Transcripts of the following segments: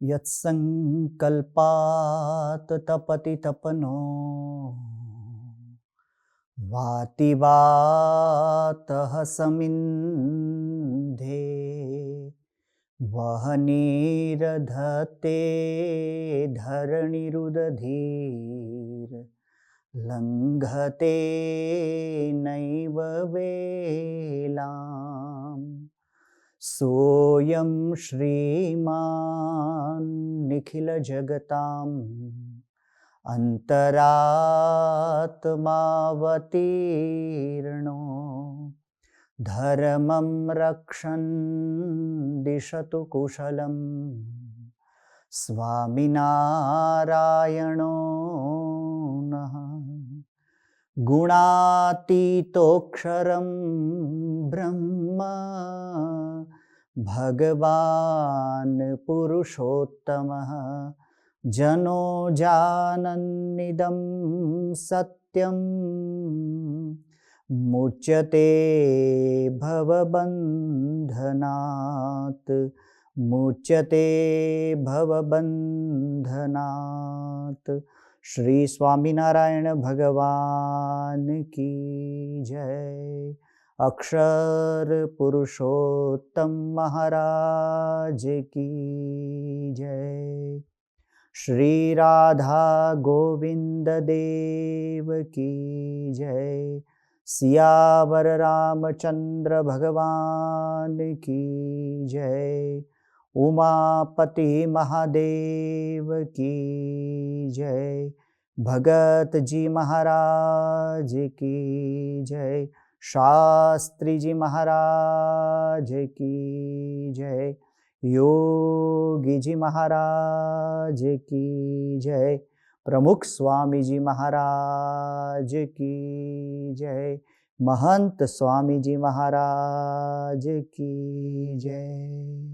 यत्संकल्पात् तपति तपनो वाति वातः समिन्धे वह्निर्दधते धरणिरुदधीर् लङ्घते नैव वेलाम् सोऽयं श्रीमान् निखिलजगताम् अन्तरात्मावतीर्णो धर्मं रक्षन् दिशतु कुशलं स्वामिनारायणो नः। गुणातीतोऽक्षरं ब्रह्म भगवान् पुरुषोत्तमः जनो जानन्निदं सत्यं मुच्यते भवबन्धनात् मुच्यते भवबन्धनात्। श्री स्वामीनारायण भगवान की जय। अक्षर पुरुषोत्तम महाराज की जय। श्री राधा गोविंद देव की जय। सियावर रामचंद्र भगवान की जय। उमापति महादेव की जय। भगत जी महाराज की जय। शास्त्री जी महाराज की जय। योगी जी महाराज की जय। प्रमुख स्वामी जी महाराज की जय। महंत स्वामी जी महाराज की जय।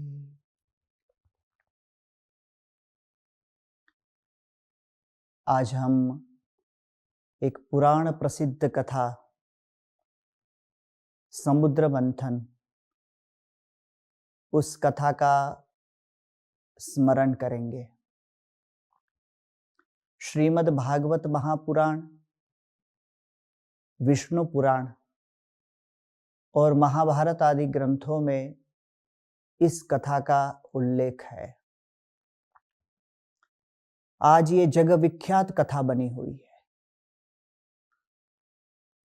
आज हम एक पुराण प्रसिद्ध कथा समुद्र मंथन, उस कथा का स्मरण करेंगे। श्रीमद् भागवत महापुराण, विष्णु पुराण और महाभारत आदि ग्रंथों में इस कथा का उल्लेख है। आज ये जग विख्यात कथा बनी हुई है।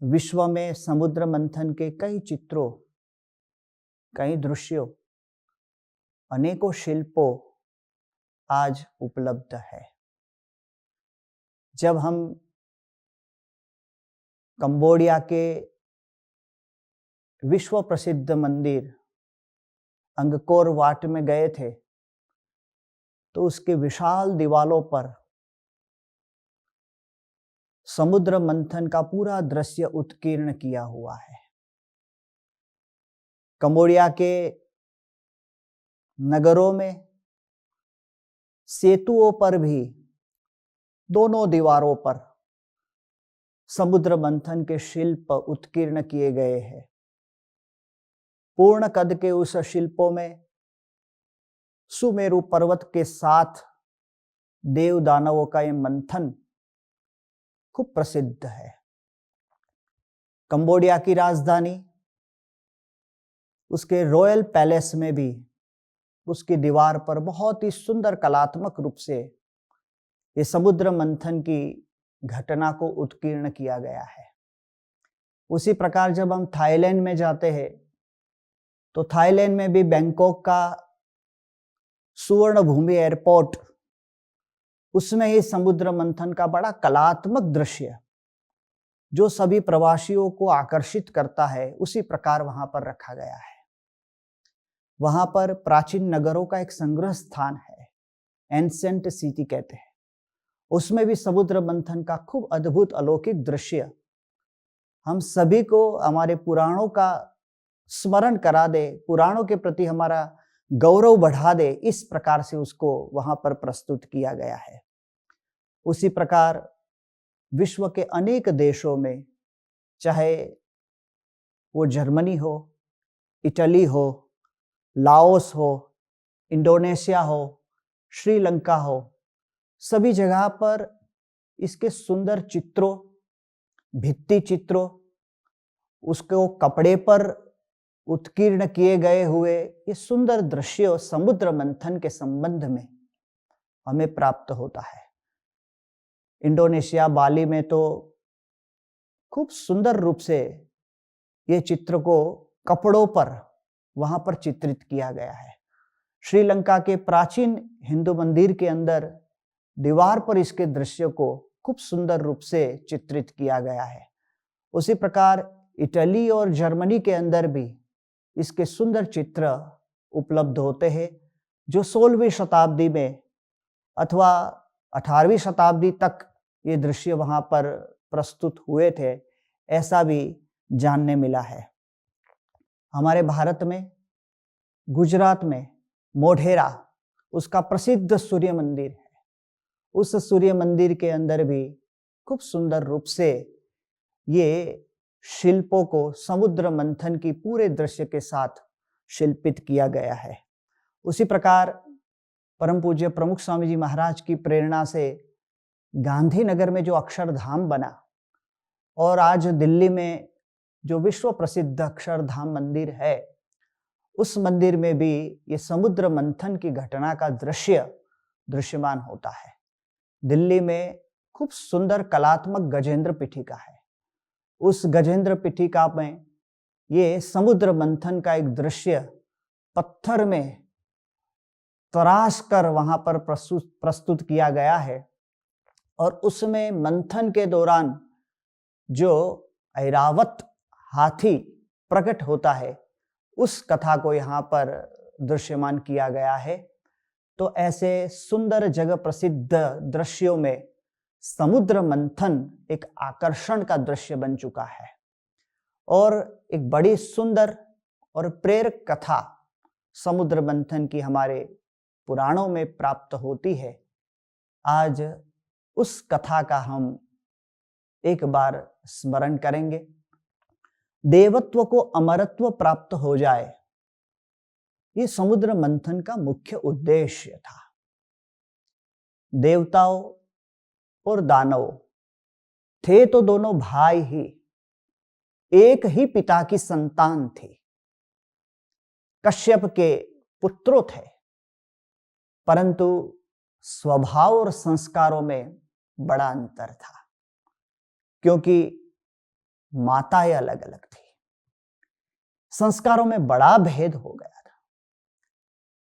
विश्व में समुद्र मंथन के कई चित्रों, कई दृश्यों, अनेकों शिल्पों आज उपलब्ध है। जब हम कंबोडिया के विश्व प्रसिद्ध मंदिर अंगकोर वाट में गए थे तो उसके विशाल दीवालों पर समुद्र मंथन का पूरा दृश्य उत्कीर्ण किया हुआ है। कंबोडिया के नगरों में सेतुओं पर भी दोनों दीवारों पर समुद्र मंथन के शिल्प उत्कीर्ण किए गए हैं। पूर्ण कद के उस शिल्पों में सुमेरु पर्वत के साथ देव दानवों का ये मंथन खूब प्रसिद्ध है। कंबोडिया की राजधानी, उसके रॉयल पैलेस में भी उसकी दीवार पर बहुत ही सुंदर कलात्मक रूप से ये समुद्र मंथन की घटना को उत्कीर्ण किया गया है। उसी प्रकार जब हम थाईलैंड में जाते हैं तो थाईलैंड में भी बैंकॉक का सुवर्ण भूमि एयरपोर्ट, उसमें ही समुद्र मंथन का बड़ा कलात्मक दृश्य जो सभी प्रवासियों को आकर्षित करता है, उसी प्रकार वहां पर रखा गया है। वहां पर प्राचीन नगरों का एक संग्रह स्थान है, एंसेंट सिटी कहते हैं। उसमें भी समुद्र मंथन का खूब अद्भुत अलौकिक दृश्य हम सभी को हमारे पुराणों का स्मरण करा दे, पुराणों के प्रति हमारा गौरव बढ़ा दे, इस प्रकार से उसको वहां पर प्रस्तुत किया गया है। उसी प्रकार विश्व के अनेक देशों में, चाहे वो जर्मनी हो, इटली हो, लाओस हो, इंडोनेशिया हो, श्रीलंका हो, सभी जगह पर इसके सुंदर चित्रों, भित्ति चित्रों, उसको कपड़े पर उत्कीर्ण किए गए हुए ये सुंदर दृश्य समुद्र मंथन के संबंध में हमें प्राप्त होता है। इंडोनेशिया बाली में तो खूब सुंदर रूप से ये चित्र को कपड़ों पर वहां पर चित्रित किया गया है। श्रीलंका के प्राचीन हिंदू मंदिर के अंदर दीवार पर इसके दृश्य को खूब सुंदर रूप से चित्रित किया गया है। उसी प्रकार इटली और जर्मनी के अंदर भी इसके सुंदर चित्र उपलब्ध होते हैं, जो 16वीं शताब्दी में अथवा 18वीं शताब्दी तक ये दृश्य वहां पर प्रस्तुत हुए थे, ऐसा भी जानने मिला है। हमारे भारत में गुजरात में मोढेरा उसका प्रसिद्ध सूर्य मंदिर है। उस सूर्य मंदिर के अंदर भी खूब सुंदर रूप से ये शिल्पों को समुद्र मंथन की पूरे दृश्य के साथ शिल्पित किया गया है। उसी प्रकार परम पूज्य प्रमुख स्वामी जी महाराज की प्रेरणा से गांधीनगर में जो अक्षरधाम बना और आज दिल्ली में जो विश्व प्रसिद्ध अक्षरधाम मंदिर है, उस मंदिर में भी ये समुद्र मंथन की घटना का दृश्य दृश्यमान होता है। दिल्ली में खूब सुंदर कलात्मक गजेंद्र पीठिका है। उस गजेंद्र पीठिका में ये समुद्र मंथन का एक दृश्य पत्थर में तराश कर वहां पर प्रस्तुत किया गया है और उसमें मंथन के दौरान जो ऐरावत हाथी प्रकट होता है, उस कथा को यहाँ पर दृश्यमान किया गया है। तो ऐसे सुंदर जगह प्रसिद्ध दृश्यों में समुद्र मंथन एक आकर्षण का दृश्य बन चुका है और एक बड़ी सुंदर और प्रेरक कथा समुद्र मंथन की हमारे पुराणों में प्राप्त होती है। आज उस कथा का हम एक बार स्मरण करेंगे। देवत्व को अमरत्व प्राप्त हो जाए, ये समुद्र मंथन का मुख्य उद्देश्य था। देवताओं और दानव थे तो दोनों भाई ही, एक ही पिता की संतान थी। कश्यप के पुत्रों थे, परंतु स्वभाव और संस्कारों में बड़ा अंतर था, क्योंकि माताएं अलग अलग थी। संस्कारों में बड़ा भेद हो गया था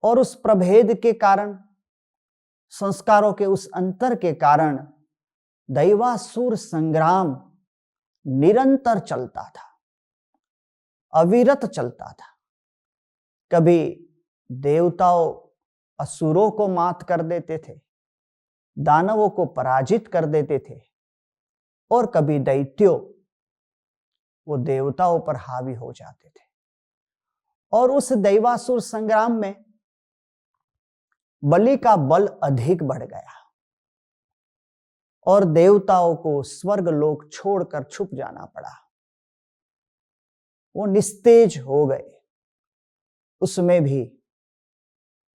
और उस प्रभेद के कारण, संस्कारों के उस अंतर के कारण दैवासुर संग्राम निरंतर चलता था, अविरत चलता था। कभी देवताओं असुरों को मात कर देते थे, दानवों को पराजित कर देते थे, और कभी दैत्यों वो देवताओं पर हावी हो जाते थे। और उस दैवासुर संग्राम में बलि का बल अधिक बढ़ गया और देवताओं को स्वर्ग लोक छोड़कर छुप जाना पड़ा। वो निस्तेज हो गए। उसमें भी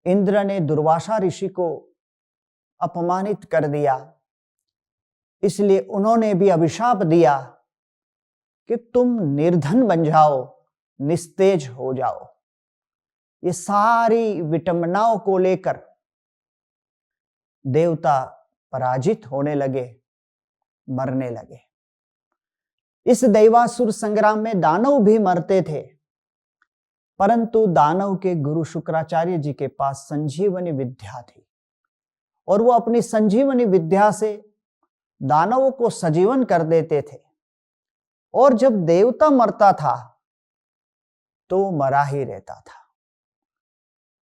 इंद्र ने दुर्वासा ऋषि को अपमानित कर दिया, इसलिए उन्होंने भी अभिशाप दिया कि तुम निर्धन बन जाओ, निस्तेज हो जाओ। ये सारी विटंबनाओं को लेकर देवता पराजित होने लगे, मरने लगे। इस दैवासुर संग्राम में दानव भी मरते थे, परंतु दानव के गुरु शुक्राचार्य जी के पास संजीवनी विद्या थी और वो अपनी संजीवनी विद्या से दानवों को सजीवन कर देते थे। और जब देवता मरता था तो मरा ही रहता था।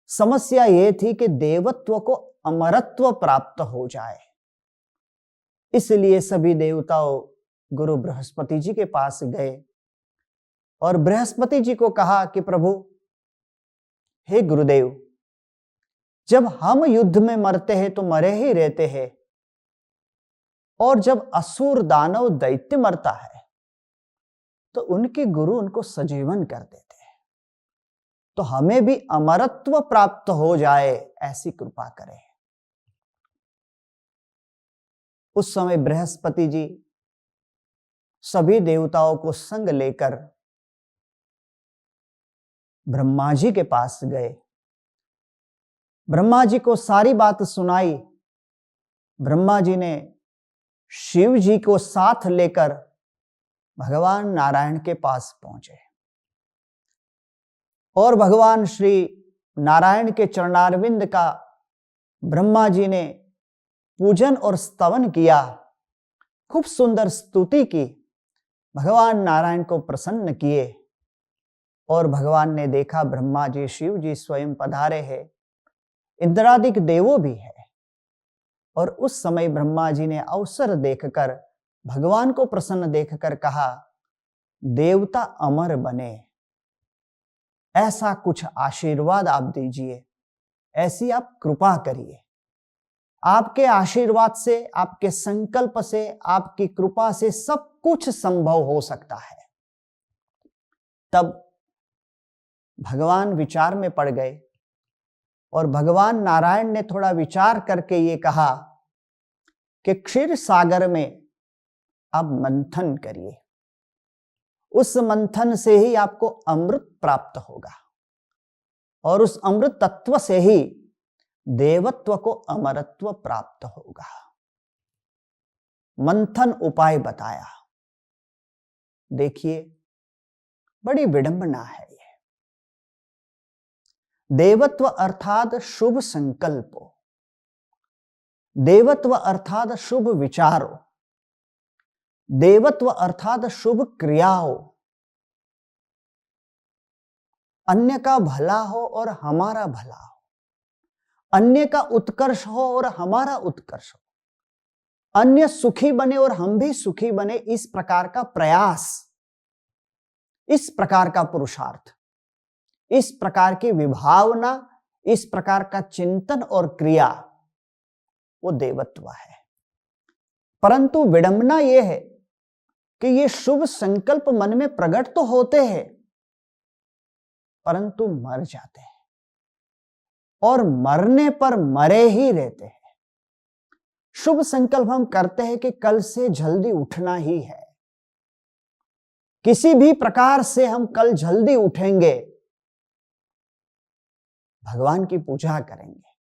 समस्या यह थी कि देवत्व को अमरत्व प्राप्त हो जाए, इसलिए सभी देवताओं गुरु बृहस्पति जी के पास गए और बृहस्पति जी को कहा कि प्रभु, हे गुरुदेव, जब हम युद्ध में मरते हैं तो मरे ही रहते हैं, और जब असुर दानव दैत्य मरता है तो उनके गुरु उनको सजीवन कर देते हैं, तो हमें भी अमरत्व प्राप्त हो जाए, ऐसी कृपा करें। उस समय बृहस्पति जी सभी देवताओं को संग लेकर ब्रह्मा जी के पास गए। ब्रह्मा जी को सारी बात सुनाई। ब्रह्मा जी ने शिव जी को साथ लेकर भगवान नारायण के पास पहुंचे और भगवान श्री नारायण के चरणारविंद का ब्रह्मा जी ने पूजन और स्तवन किया। खूब सुंदर स्तुति की, भगवान नारायण को प्रसन्न किए और भगवान ने देखा ब्रह्मा जी शिव जी स्वयं पधारे हैं, इंद्रादिक देवों भी है। और उस समय ब्रह्मा जी ने अवसर देखकर भगवान को प्रसन्न देखकर कहा, देवता अमर बने, ऐसा कुछ आशीर्वाद आप दीजिए, ऐसी आप कृपा करिए। आपके आशीर्वाद से, आपके संकल्प से, आपकी कृपा से सब कुछ संभव हो सकता है। तब भगवान विचार में पड़ गए और भगवान नारायण ने थोड़ा विचार करके ये कहा कि क्षीर सागर में आप मंथन करिए, उस मंथन से ही आपको अमृत प्राप्त होगा और उस अमृत तत्व से ही देवत्व को अमरत्व प्राप्त होगा। मंथन उपाय बताया। देखिए, बड़ी विडंबना है ये। देवत्व अर्थात शुभ संकल्पों, देवत्व अर्थात शुभ विचारों, देवत्व अर्थात शुभ क्रियाओं, अन्य का भला हो और हमारा भला हो, अन्य का उत्कर्ष हो और हमारा उत्कर्ष हो, अन्य सुखी बने और हम भी सुखी बने, इस प्रकार का प्रयास, इस प्रकार का पुरुषार्थ, इस प्रकार की विभावना, इस प्रकार का चिंतन और क्रिया, वो देवत्व है। परंतु विडंबना यह है कि ये शुभ संकल्प मन में प्रकट तो होते हैं परंतु मर जाते हैं और मरने पर मरे ही रहते हैं। शुभ संकल्प हम करते हैं कि कल से जल्दी उठना ही है, किसी भी प्रकार से हम कल जल्दी उठेंगे, भगवान की पूजा करेंगे।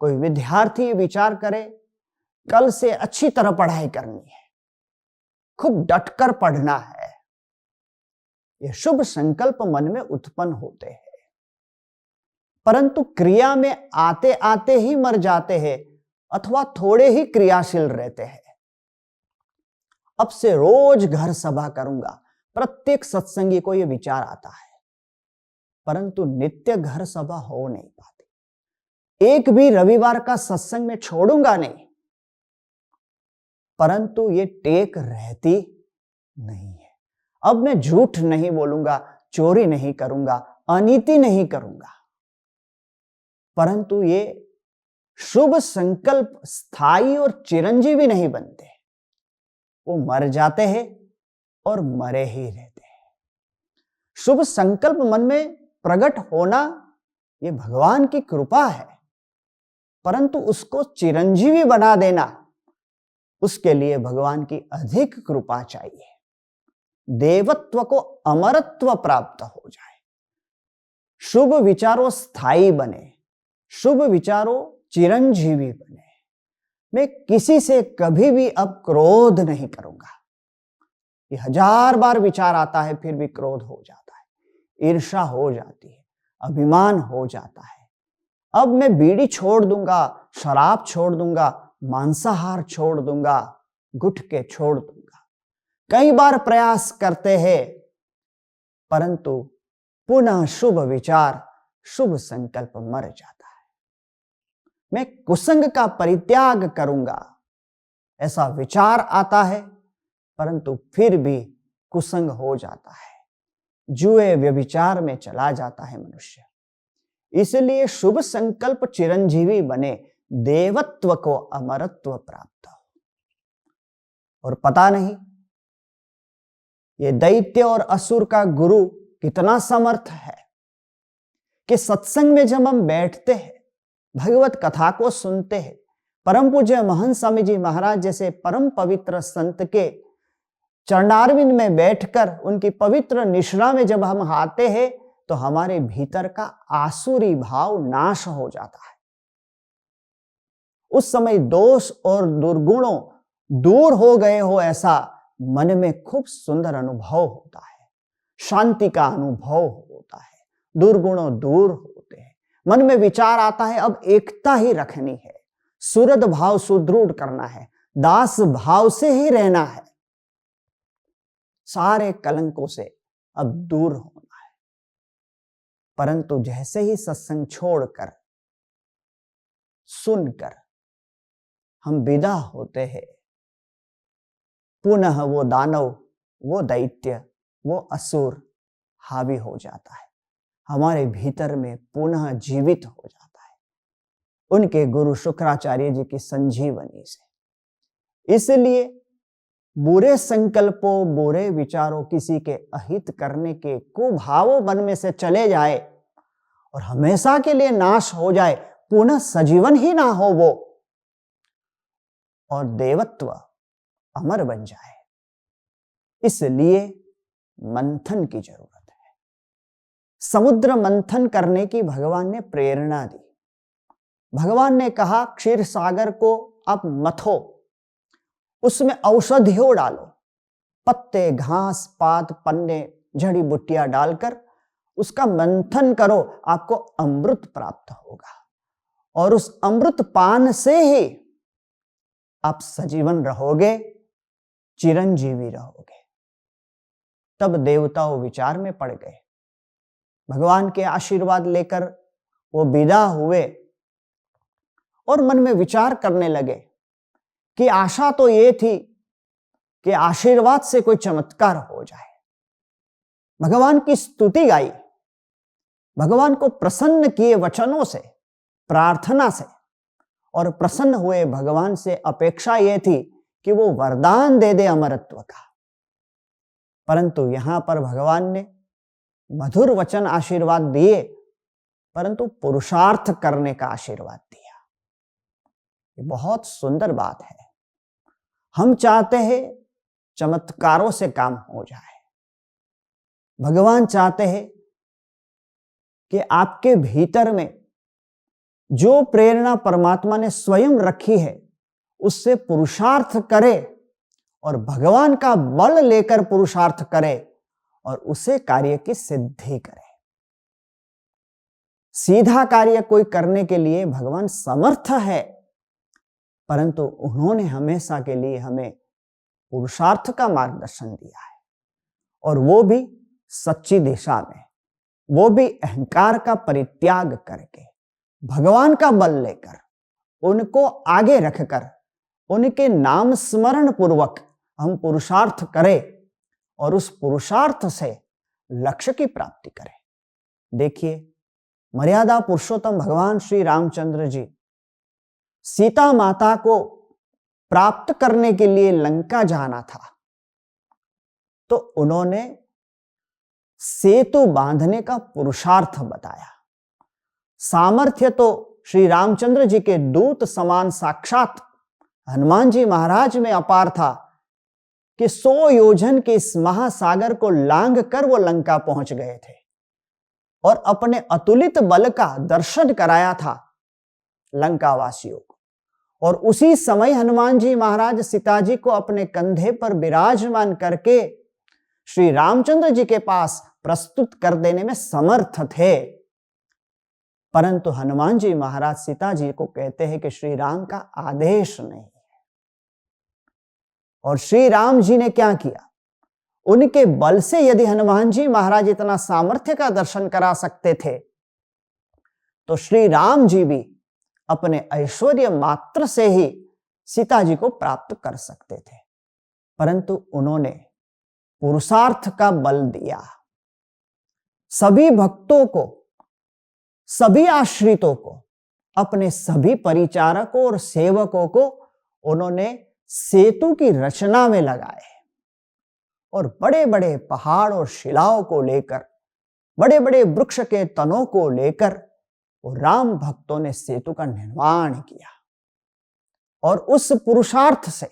कोई विद्यार्थी विचार करे कल से अच्छी तरह पढ़ाई करनी है, खूब डटकर पढ़ना है, ये शुभ संकल्प मन में उत्पन्न होते हैं परंतु क्रिया में आते आते ही मर जाते हैं अथवा थोड़े ही क्रियाशील रहते हैं। अब से रोज घर सभा करूंगा, प्रत्येक सत्संगी को यह विचार आता है परंतु नित्य घर सभा हो नहीं पाती। एक भी रविवार का सत्संग में छोड़ूंगा नहीं परंतु ये टेक रहती नहीं है। अब मैं झूठ नहीं बोलूंगा, चोरी नहीं करूंगा, अनीति नहीं करूंगा, परंतु ये शुभ संकल्प स्थायी और चिरंजीवी नहीं बनते, वो मर जाते हैं और मरे ही रहते हैं। शुभ संकल्प मन में प्रकट होना ये भगवान की कृपा है परंतु उसको चिरंजीवी बना देना, उसके लिए भगवान की अधिक कृपा चाहिए। देवत्व को अमरत्व प्राप्त हो जाए, शुभ विचारों स्थायी बने, शुभ विचारों चिरंजीवी बने। मैं किसी से कभी भी अब क्रोध नहीं करूंगा। ये 1000 बार विचार आता है फिर भी क्रोध हो जाता है, ईर्ष्या हो जाती है, अभिमान हो जाता है। अब मैं बीड़ी छोड़ दूंगा, शराब छोड़ दूंगा, मांसाहार छोड़ दूंगा, गुटखे छोड़ दूंगा। कई बार प्रयास करते हैं परंतु पुनः शुभ विचार, शुभ संकल्प मर जाता है। मैं कुसंग का परित्याग करूंगा, ऐसा विचार आता है परंतु फिर भी कुसंग हो जाता है, जुए व्यभिचार में चला जाता है मनुष्य। इसलिए शुभ संकल्प चिरंजीवी बने, देवत्व को अमरत्व प्राप्त हो। और पता नहीं ये दैत्य और असुर का गुरु कितना समर्थ है कि सत्संग में जब हम बैठते हैं, भगवत कथा को सुनते हैं, परम पूज्य महंत स्वामी जी महाराज जैसे परम पवित्र संत के चरणारविंद में बैठकर उनकी पवित्र निश्रा में जब हम आते हैं तो हमारे भीतर का आसुरी भाव नाश हो जाता है। उस समय दोष और दुर्गुणों दूर हो गए हो, ऐसा मन में खूब सुंदर अनुभव होता है, शांति का अनुभव होता है, दुर्गुणों दूर होते हैं, मन में विचार आता है अब एकता ही रखनी है, सुहृद भाव सुदृढ़ करना है, दास भाव से ही रहना है, सारे कलंकों से अब दूर होना है। परंतु जैसे ही सत्संग छोड़कर सुनकर हम विदा होते हैं, पुनः वो दानव, वो दैत्य, वो असुर हावी हो जाता है, हमारे भीतर में पुनः जीवित हो जाता है उनके गुरु शुक्राचार्य जी की संजीवनी से। इसलिए बुरे संकल्पों, बुरे विचारों, किसी के अहित करने के कुभावों मन में से चले जाए और हमेशा के लिए नाश हो जाए, पुनः सजीवन ही ना हो वो, और देवत्व अमर बन जाए। इसलिए मंथन की जरूरत है। समुद्र मंथन करने की भगवान ने प्रेरणा दी। भगवान ने कहा क्षीर सागर को आप मथो, उसमें औषधियों डालो, पत्ते, घास, पात, पन्ने, जड़ी बूटियां डालकर उसका मंथन करो, आपको अमृत प्राप्त होगा और उस अमृत पान से ही आप सजीवन रहोगे, चिरंजीवी रहोगे। तब देवताओं विचार में पड़ गए, भगवान के आशीर्वाद लेकर वो विदा हुए और मन में विचार करने लगे कि आशा तो ये थी कि आशीर्वाद से कोई चमत्कार हो जाए। भगवान की स्तुति गाई, भगवान को प्रसन्न किए वचनों से, प्रार्थना से, और प्रसन्न हुए भगवान से। अपेक्षा यह थी कि वो वरदान दे दे अमरत्व का, परंतु यहां पर भगवान ने मधुर वचन आशीर्वाद दिए, परंतु पुरुषार्थ करने का आशीर्वाद दिया। ये बहुत सुंदर बात है। हम चाहते हैं चमत्कारों से काम हो जाए, भगवान चाहते हैं कि आपके भीतर में जो प्रेरणा परमात्मा ने स्वयं रखी है उससे पुरुषार्थ करे और भगवान का बल लेकर पुरुषार्थ करे और उसे कार्य की सिद्धि करे। सीधा कार्य कोई करने के लिए भगवान समर्थ है, परंतु उन्होंने हमेशा के लिए हमें पुरुषार्थ का मार्गदर्शन दिया है, और वो भी सच्ची दिशा में, वो भी अहंकार का परित्याग करके, भगवान का बल लेकर, उनको आगे रखकर, उनके नाम स्मरण पूर्वक हम पुरुषार्थ करें और उस पुरुषार्थ से लक्ष्य की प्राप्ति करें। देखिए, मर्यादा पुरुषोत्तम भगवान श्री रामचंद्र जी सीता माता को प्राप्त करने के लिए लंका जाना था, तो उन्होंने सेतु बांधने का पुरुषार्थ बताया। सामर्थ्य तो श्री रामचंद्र जी के दूत समान साक्षात हनुमान जी महाराज में अपार था कि 100 योजन के इस महासागर को लांघ कर वो लंका पहुंच गए थे और अपने अतुलित बल का दर्शन कराया था लंका वासियों को। और उसी समय हनुमान जी महाराज सीता जी को अपने कंधे पर विराजमान करके श्री रामचंद्र जी के पास प्रस्तुत कर देने में समर्थ थे। परंतु हनुमान जी महाराज सीता जी को कहते हैं कि श्री राम का आदेश नहीं है। और श्री राम जी ने क्या किया, उनके बल से यदि हनुमान जी महाराज इतना सामर्थ्य का दर्शन करा सकते थे, तो श्री राम जी भी अपने ऐश्वर्य मात्र से ही सीता जी को प्राप्त कर सकते थे। परंतु उन्होंने पुरुषार्थ का बल दिया। सभी भक्तों को, सभी आश्रितों को, अपने सभी परिचारकों और सेवकों को उन्होंने सेतु की रचना में लगाए और बड़े बड़े पहाड़ और शिलाओं को लेकर, बड़े बड़े वृक्ष के तनों को लेकर वो राम भक्तों ने सेतु का निर्माण किया। और उस पुरुषार्थ से,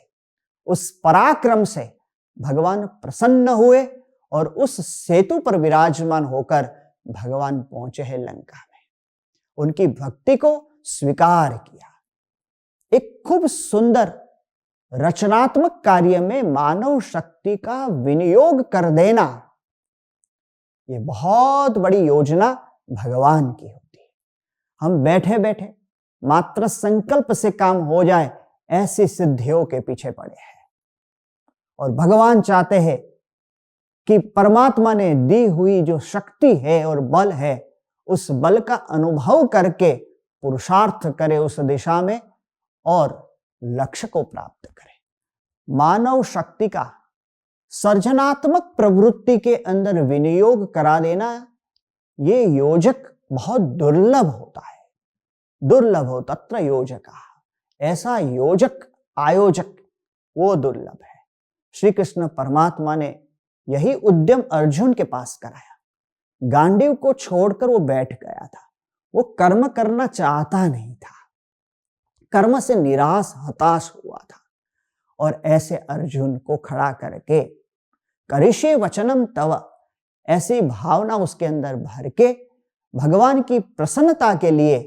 उस पराक्रम से भगवान प्रसन्न हुए और उस सेतु पर विराजमान होकर भगवान पहुंचे हैं लंका में। उनकी भक्ति को स्वीकार किया। एक खूब सुंदर रचनात्मक कार्य में मानव शक्ति का विनियोग कर देना, ये बहुत बड़ी योजना भगवान की होती है। हम बैठे बैठे मात्र संकल्प से काम हो जाए, ऐसी सिद्धियों के पीछे पड़े हैं। और भगवान चाहते हैं कि परमात्मा ने दी हुई जो शक्ति है और बल है, उस बल का अनुभव करके पुरुषार्थ करे उस दिशा में और लक्ष्य को प्राप्त करे। मानव शक्ति का सर्जनात्मक प्रवृत्ति के अंदर विनियोग करा देना, ये योजक बहुत दुर्लभ होता है। दुर्लभ हो तत्र योजका, ऐसा योजक आयोजक वो दुर्लभ है। श्री कृष्ण परमात्मा ने यही उद्यम अर्जुन के पास कराया। गांडीव को छोड़कर वो बैठ गया था। वो कर्म करना चाहता नहीं था, कर्म से निराश हताश हुआ था। और ऐसे अर्जुन को खड़ा करके करिष्ये वचनम तव, ऐसी भावना उसके अंदर भर के भगवान की प्रसन्नता के लिए,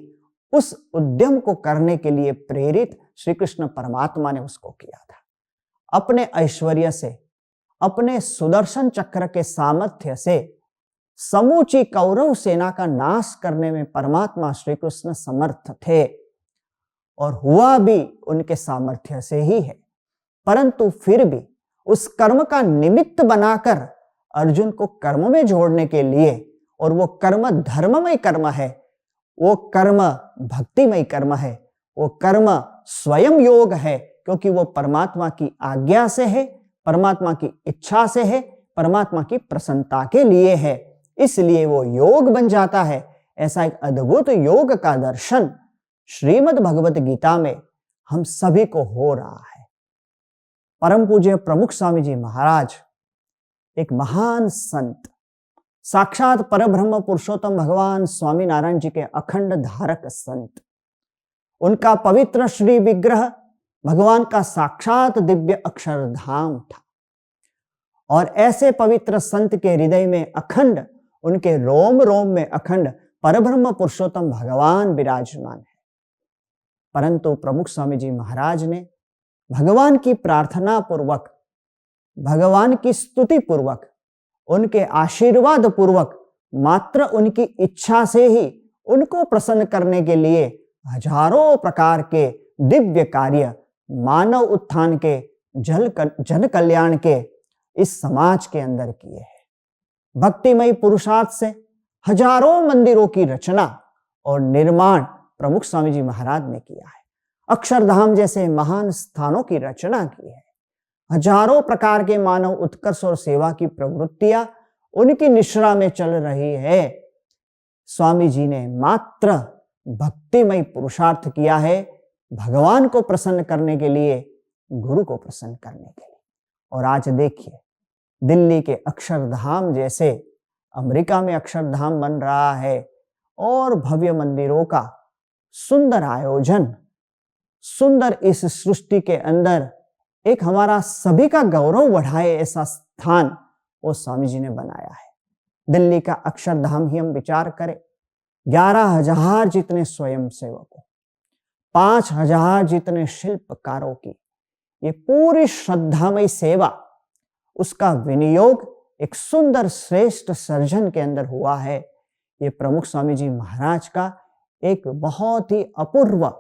उस उद्यम को करने के लिए प्रेरित श्री कृष्ण परमात्मा ने उसको किया था। अपने ऐश्वर्य से, अपने सुदर्शन चक्र के सामर्थ्य से समूची कौरव सेना का नाश करने में परमात्मा श्री कृष्ण समर्थ थे, और हुआ भी उनके सामर्थ्य से ही है। परंतु फिर भी उस कर्म का निमित्त बनाकर अर्जुन को कर्म में जोड़ने के लिए, और वो कर्म धर्ममय कर्म है, वो कर्म भक्तिमय कर्म है, वो कर्म स्वयं योग है, क्योंकि वो परमात्मा की आज्ञा से है, परमात्मा की इच्छा से है, परमात्मा की प्रसन्नता के लिए है, इसलिए वो योग बन जाता है। ऐसा एक अद्भुत योग का दर्शन श्रीमद् भगवत गीता में हम सभी को हो रहा है। परम पूज्य प्रमुख स्वामी जी महाराज एक महान संत, साक्षात परब्रह्म पुरुषोत्तम भगवान स्वामी नारायण जी के अखंड धारक संत, उनका पवित्र श्री विग्रह भगवान का साक्षात दिव्य अक्षरधाम था। और ऐसे पवित्र संत के हृदय में अखंड, उनके रोम रोम में अखंड परब्रह्म पुरुषोत्तम भगवान विराजमान है। परंतु प्रमुख स्वामी जी महाराज ने भगवान की प्रार्थना पूर्वक, भगवान की स्तुति पूर्वक, उनके आशीर्वाद पूर्वक, मात्र उनकी इच्छा से ही उनको प्रसन्न करने के लिए हजारों प्रकार के दिव्य कार्य मानव उत्थान के, जन कल्याण के इस समाज के अंदर किए हैं। भक्तिमय पुरुषार्थ से हजारों मंदिरों की रचना और निर्माण प्रमुख स्वामी जी महाराज ने किया है। अक्षरधाम जैसे महान स्थानों की रचना की है। हजारों प्रकार के मानव उत्कर्ष और सेवा की प्रवृत्तियां उनकी निश्रा में चल रही है। स्वामी जी ने मात्र भक्तिमय पुरुषार्थ किया है, भगवान को प्रसन्न करने के लिए, गुरु को प्रसन्न करने के लिए। और आज देखिए, दिल्ली के अक्षरधाम जैसे, अमेरिका में अक्षरधाम बन रहा है, और भव्य मंदिरों का सुंदर आयोजन, सुंदर इस सृष्टि के अंदर एक हमारा सभी का गौरव बढ़ाए ऐसा स्थान वो स्वामी जी ने बनाया है। दिल्ली का अक्षरधाम ही हम विचार करें, 11,000 जितने स्वयं सेवकों, 5,000 जितने शिल्पकारों की ये पूरी श्रद्धामय सेवा, उसका विनियोग एक सुंदर श्रेष्ठ सर्जन के अंदर हुआ है। ये प्रमुख स्वामी जी महाराज का एक बहुत ही अपूर्व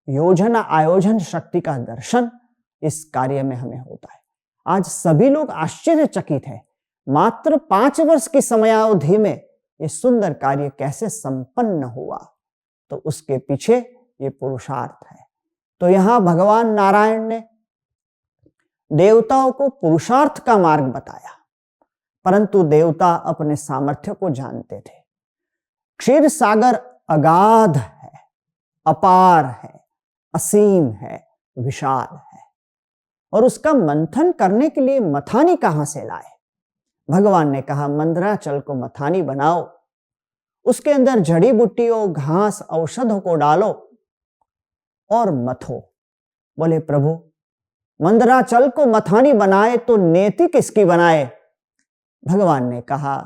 योजना आयोजन शक्ति का दर्शन इस कार्य में हमें होता है। आज सभी लोग आश्चर्यचकित है, मात्र 5 वर्ष की समयावधि में ये सुंदर कार्य कैसे संपन्न हुआ, तो उसके पीछे ये पुरुषार्थ है। तो यहां भगवान नारायण ने देवताओं को पुरुषार्थ का मार्ग बताया, परंतु देवता अपने सामर्थ्य को जानते थे। क्षीर सागर अगाध है, अपार है, असीम है, विशाल है, और उसका मंथन करने के लिए मथानी कहां से लाए? भगवान ने कहा मंदराचल को मथानी बनाओ, उसके अंदर जड़ी बूटियों, घास, औषधों को डालो और मथो, बोले प्रभु, मंदराचल को मथानी बनाए तो नेति किसकी बनाए? भगवान ने कहा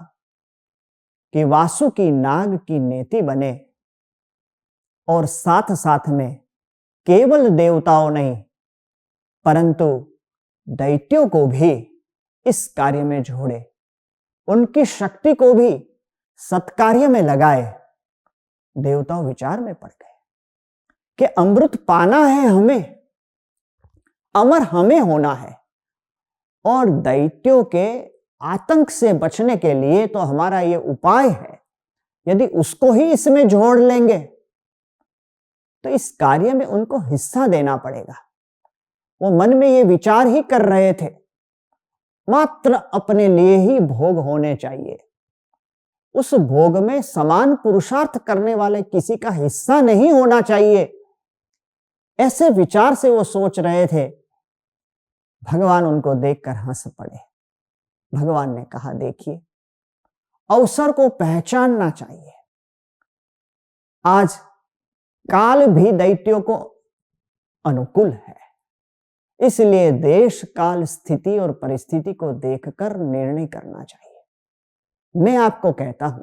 कि वासुकी नाग की नेति बने, और साथ साथ में केवल देवताओं नहीं परंतु दैत्यों को भी इस कार्य में जोड़े, उनकी शक्ति को भी सत्कार्य में लगाए। देवता विचार में पड़ गए कि अमृत पाना है हमें, अमर हमें होना है, और दैत्यों के आतंक से बचने के लिए तो हमारा ये उपाय है। यदि उसको ही इसमें जोड़ लेंगे तो इस कार्य में उनको हिस्सा देना पड़ेगा। वो मन में ये विचार ही कर रहे थे, मात्र अपने लिए ही भोग होने चाहिए, उस भोग में समान पुरुषार्थ करने वाले किसी का हिस्सा नहीं होना चाहिए। ऐसे विचार से वो सोच रहे थे। भगवान उनको देखकर हंस पड़े। भगवान ने कहा, देखिए, अवसर को पहचानना चाहिए। आज काल भी दैत्यों को अनुकूल है, इसलिए देश काल स्थिति और परिस्थिति को देखकर निर्णय करना चाहिए। मैं आपको कहता हूं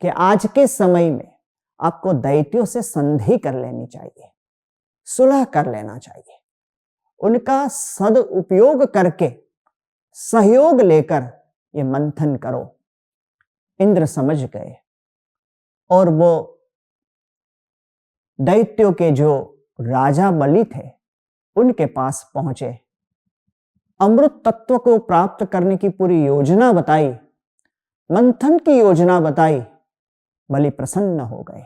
कि आज के समय में आपको दैत्यों से संधि कर लेनी चाहिए, सुलह कर लेना चाहिए, उनका सदुपयोग करके सहयोग लेकर ये मंथन करो। इंद्र समझ गए और वो दैत्यों के जो राजा बलि थे उनके पास पहुंचे, अमृत तत्व को प्राप्त करने की पूरी योजना बताई, मंथन की योजना बताई। बलि प्रसन्न हो गए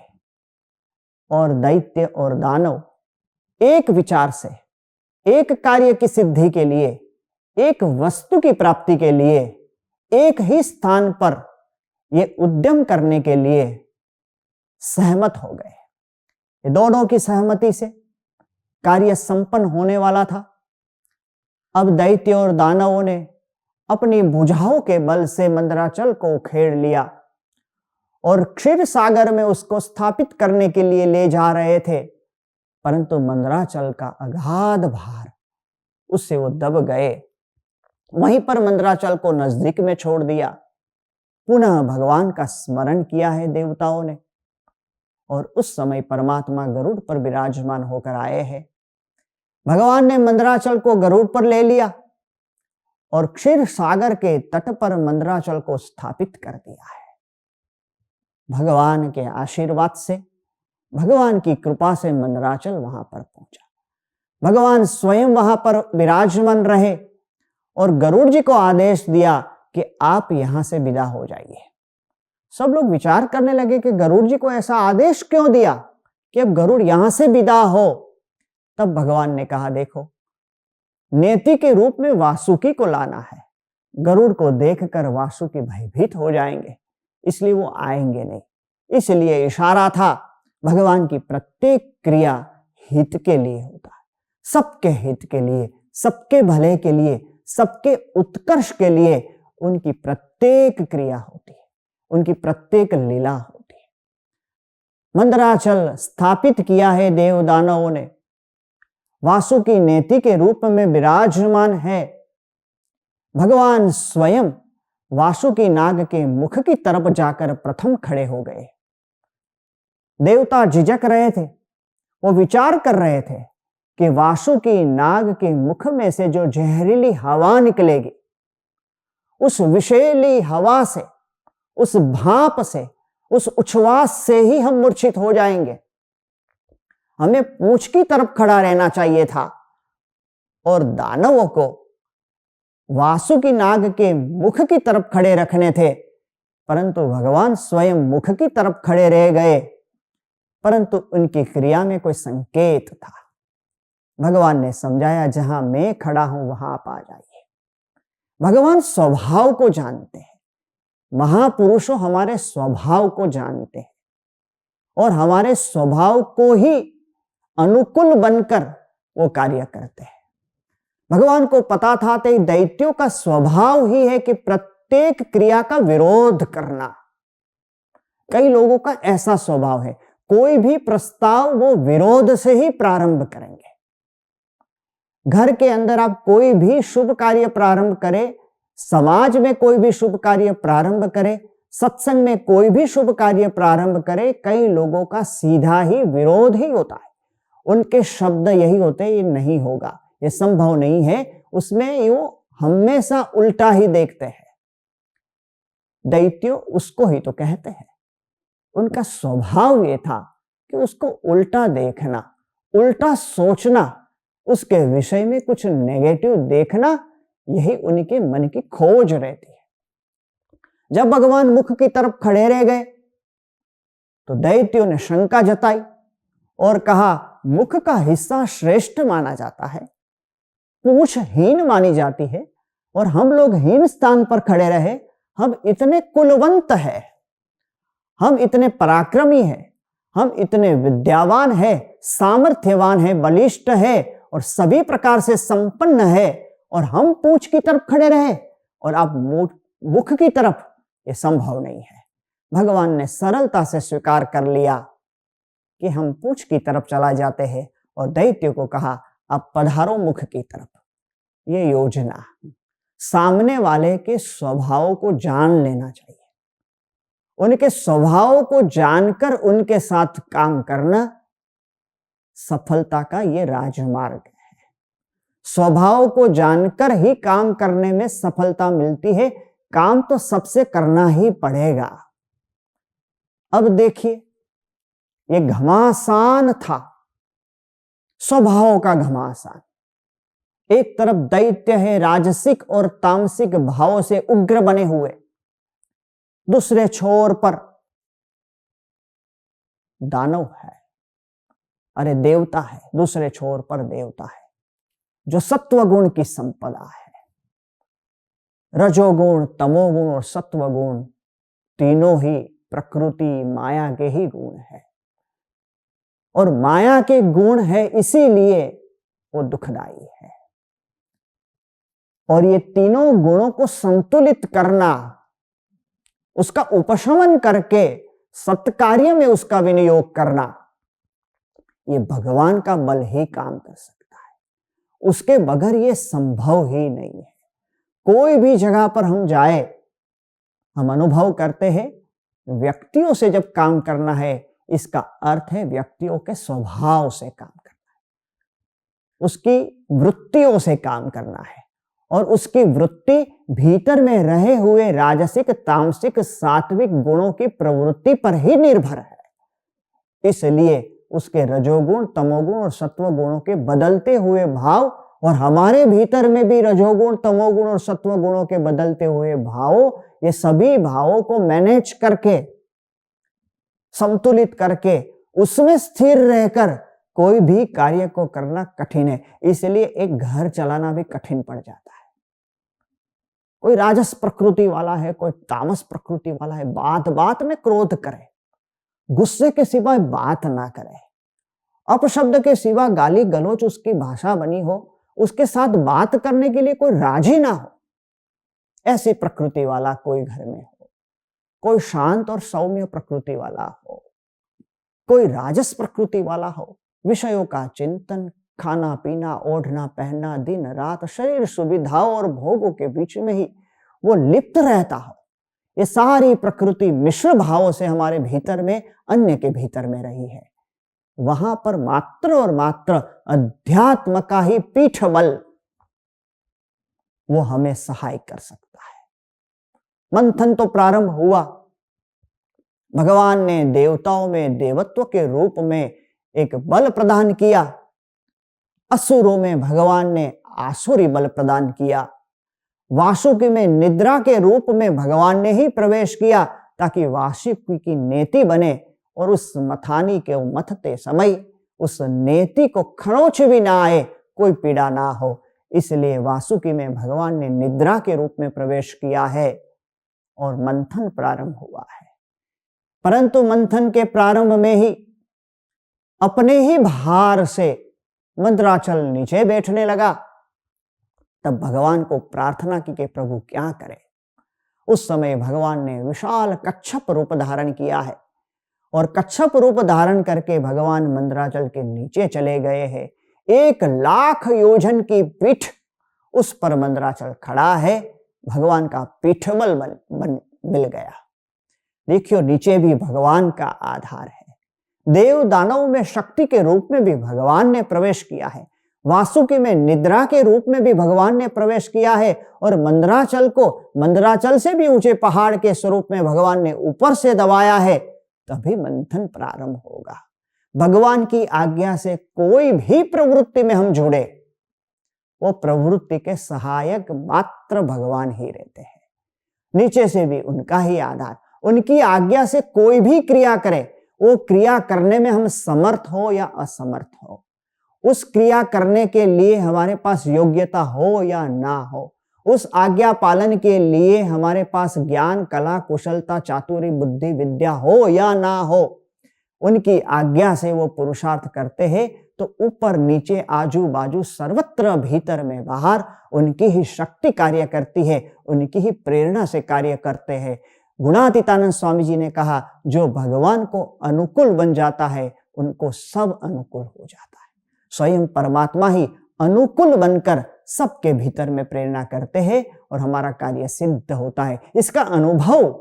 और दैत्य और दानव एक विचार से, एक कार्य की सिद्धि के लिए, एक वस्तु की प्राप्ति के लिए, एक ही स्थान पर ये उद्यम करने के लिए सहमत हो गए। ये दोनों की सहमति से कार्य संपन्न होने वाला था। अब दैत्य और दानवों ने अपनी भुजाओं के बल से मंदराचल को उखेड़ लिया और क्षीर सागर में उसको स्थापित करने के लिए ले जा रहे थे, परंतु मंदराचल का अगाध भार, उससे वो दब गए। वहीं पर मंदराचल को नजदीक में छोड़ दिया। पुनः भगवान का स्मरण किया है देवताओं ने, और उस समय परमात्मा गरुड़ पर विराजमान होकर आए हैं। भगवान ने मंदराचल को गरुड़ पर ले लिया और क्षीर सागर के तट पर मंदराचल को स्थापित कर दिया है। भगवान के आशीर्वाद से, भगवान की कृपा से मंदराचल वहां पर पहुंचा। भगवान स्वयं वहां पर विराजमान रहे और गरुड़ जी को आदेश दिया कि आप यहां से विदा हो जाइए। सब लोग विचार करने लगे कि गरुड़ जी को ऐसा आदेश क्यों दिया कि अब गरुड़ यहां से विदा हो। तब भगवान ने कहा, देखो, नेति के रूप में वासुकी को लाना है। गरुड़ को देखकर वासुकी भयभीत हो जाएंगे, इसलिए वो आएंगे नहीं। इसलिए इशारा था, भगवान की प्रत्येक क्रिया हित के लिए होता है, सबके हित के लिए, सबके भले के लिए, सबके उत्कर्ष के लिए उनकी प्रत्येक क्रिया होती है, उनकी प्रत्येक लीला होती है। मंदराचल स्थापित किया है देव दानवों ने, वासुकी नेति के रूप में विराजमान है। भगवान स्वयं वासुकी नाग के मुख की तरफ जाकर प्रथम खड़े हो गए। देवता झिझक रहे थे, वो विचार कर रहे थे कि वासुकी नाग के मुख में से जो जहरीली हवा निकलेगी, उस विषैली हवा से, उस भाप से, उस उच्छ्वास से ही हम मूर्छित हो जाएंगे। हमें पूंछ की तरफ खड़ा रहना चाहिए था और दानवों को वासुकी नाग के मुख की तरफ खड़े रखने थे, परंतु भगवान स्वयं मुख की तरफ खड़े रह गए। परंतु उनकी क्रिया में कोई संकेत था। भगवान ने समझाया, जहां मैं खड़ा हूं वहां आप आ जाइए। भगवान स्वभाव को जानते हैं, महापुरुषों हमारे स्वभाव को जानते हैं और हमारे स्वभाव को ही अनुकूल बनकर वो कार्य करते हैं। भगवान को पता था कि दैत्यों का स्वभाव ही है कि प्रत्येक क्रिया का विरोध करना। कई लोगों का ऐसा स्वभाव है, कोई भी प्रस्ताव वो विरोध से ही प्रारंभ करेंगे। घर के अंदर आप कोई भी शुभ कार्य प्रारंभ करें, समाज में कोई भी शुभ कार्य प्रारंभ करें, सत्संग में कोई भी शुभ कार्य प्रारंभ करें, कई लोगों का सीधा ही विरोध ही होता है। उनके शब्द यही होते हैं, ये नहीं होगा, ये संभव नहीं है, उसमें यूं हमेशा उल्टा ही देखते हैं। दैत्यो उसको ही तो कहते हैं। उनका स्वभाव ये था कि उसको उल्टा देखना, उल्टा सोचना, उसके विषय में कुछ नेगेटिव देखना, यही उनके मन की खोज रहती है। जब भगवान मुख की तरफ खड़े रह गए तो दैत्यों ने शंका जताई और कहा, मुख का हिस्सा श्रेष्ठ माना जाता है, पूंछ हीन मानी जाती है, और हम लोग हीन स्थान पर खड़े रहे। हम इतने कुलवंत हैं, हम इतने पराक्रमी हैं, हम इतने विद्यावान हैं, सामर्थ्यवान हैं, बलिष्ठ हैं और सभी प्रकार से संपन्न है, और हम पूंछ की तरफ खड़े रहे और आप मुख की तरफ, ये संभव नहीं है। भगवान ने सरलता से स्वीकार कर लिया कि हम पूंछ की तरफ चला जाते हैं और दैत्य को कहा, अब पधारो मुख की तरफ। ये योजना, सामने वाले के स्वभाव को जान लेना चाहिए, उनके स्वभाव को जानकर उनके साथ काम करना सफलता का ये राजमार्ग है। स्वभाव को जानकर ही काम करने में सफलता मिलती है। काम तो सबसे करना ही पड़ेगा। अब देखिए, ये घमासान था, स्वभाव का घमासान। एक तरफ दैत्य है, राजसिक और तामसिक भावों से उग्र बने हुए, दूसरे छोर पर दानव है, अरे देवता है, दूसरे छोर पर देवता है जो सत्वगुण की संपदा है। रजोगुण, तमोगुण और सत्वगुण तीनों ही प्रकृति माया के ही गुण है, और माया के गुण है, इसीलिए वो दुखदाई है। और ये तीनों गुणों को संतुलित करना, उसका उपशमन करके सत्कार्य में उसका विनियोग करना, ये भगवान का बल ही काम कर सकता है। उसके बगैर ये संभव ही नहीं है। कोई भी जगह पर हम जाए, हम अनुभव करते हैं, व्यक्तियों से जब काम करना है, इसका अर्थ है व्यक्तियों के स्वभाव से काम करना है, उसकी वृत्तियों से काम करना है, और उसकी वृत्ति भीतर में रहे हुए राजसिक, तामसिक, सात्विक गुणों की प्रवृत्ति पर ही निर्भर है। इसलिए उसके रजोगुण, तमोगुण और सत्वगुणों के बदलते हुए भाव, और हमारे भीतर में भी रजोगुण, तमोगुण और सत्वगुणों के बदलते हुए भावों, ये सभी भावों को मैनेज करके, संतुलित करके, उसमें स्थिर रहकर कोई भी कार्य को करना कठिन है। इसलिए एक घर चलाना भी कठिन पड़ जाता है। कोई राजस प्रकृति वाला है, कोई तामस प्रकृति वाला है, बात बात में क्रोध करे, गुस्से के सिवा बात ना करे, अपशब्द के सिवा गाली गलौज उसकी भाषा बनी हो, उसके साथ बात करने के लिए कोई राजी ना हो, ऐसी प्रकृति वाला कोई घर में हो। कोई शांत और सौम्य प्रकृति वाला हो, कोई राजस प्रकृति वाला हो, विषयों का चिंतन, खाना पीना, ओढ़ना पहनना, दिन रात शरीर सुविधाओं और भोगों के बीच में ही वो लिप्त रहता हो। ये सारी प्रकृति मिश्र भावों से हमारे भीतर में, अन्य के भीतर में रही है। वहां पर मात्र और मात्र अध्यात्म का ही पीठ बल वो हमें सहाय कर सकता है। मंथन तो प्रारंभ हुआ, भगवान ने देवताओं में देवत्व के रूप में एक बल प्रदान किया, असुरों में भगवान ने आसुरी बल प्रदान किया, वासुकी में निद्रा के रूप में भगवान ने ही प्रवेश किया ताकि वासुकी की नेति बने, और उस मथानी के मथते समय उस नेति को खरोंच भी ना आए, कोई पीड़ा ना हो। इसलिए वासुकी में भगवान ने निद्रा के रूप में प्रवेश किया है और मंथन प्रारंभ हुआ है। परंतु मंथन के प्रारंभ में ही अपने ही भार से मंदराचल नीचे बैठने लगा। तब भगवान को प्रार्थना की कि प्रभु क्या करे। उस समय भगवान ने विशाल कच्छप रूप धारण किया है, और कच्छप रूप धारण करके भगवान मंदराचल के नीचे चले गए हैं। 1,00,000 योजन की पीठ, उस पर मंदराचल खड़ा है। भगवान का पीठबल मिल गया। देखियो, नीचे भी भगवान का आधार है। देव दानव में शक्ति के रूप में भी भगवान ने प्रवेश किया है। वासुकी में निद्रा के रूप में भी भगवान ने प्रवेश किया है। और मंदराचल को मंदराचल से भी ऊंचे पहाड़ के स्वरूप में भगवान ने ऊपर से दबाया है। तभी मंथन प्रारंभ होगा। भगवान की आज्ञा से कोई भी प्रवृत्ति में हम जुड़े, वो प्रवृत्ति के सहायक मात्र भगवान ही रहते हैं। नीचे से भी उनका ही आधार। उनकी आज्ञा से कोई भी क्रिया करे, वो क्रिया करने में हम समर्थ हो या असमर्थ हो, उस क्रिया करने के लिए हमारे पास योग्यता हो या ना हो, उस आज्ञा पालन के लिए हमारे पास ज्ञान, कला, कुशलता, चातुर्य, बुद्धि, विद्या हो या ना हो, उनकी आज्ञा से वो पुरुषार्थ करते हैं तो ऊपर नीचे आजू बाजू सर्वत्र भीतर में बाहर उनकी ही शक्ति कार्य करती है, उनकी ही प्रेरणा से कार्य करते हैं। गुणातीतानंद स्वामी जी ने कहा, जो भगवान को अनुकूल बन जाता है उनको सब अनुकूल हो जाता है। स्वयं परमात्मा ही अनुकूल बनकर सबके भीतर में प्रेरणा करते हैं और हमारा कार्य सिद्ध होता है। इसका अनुभव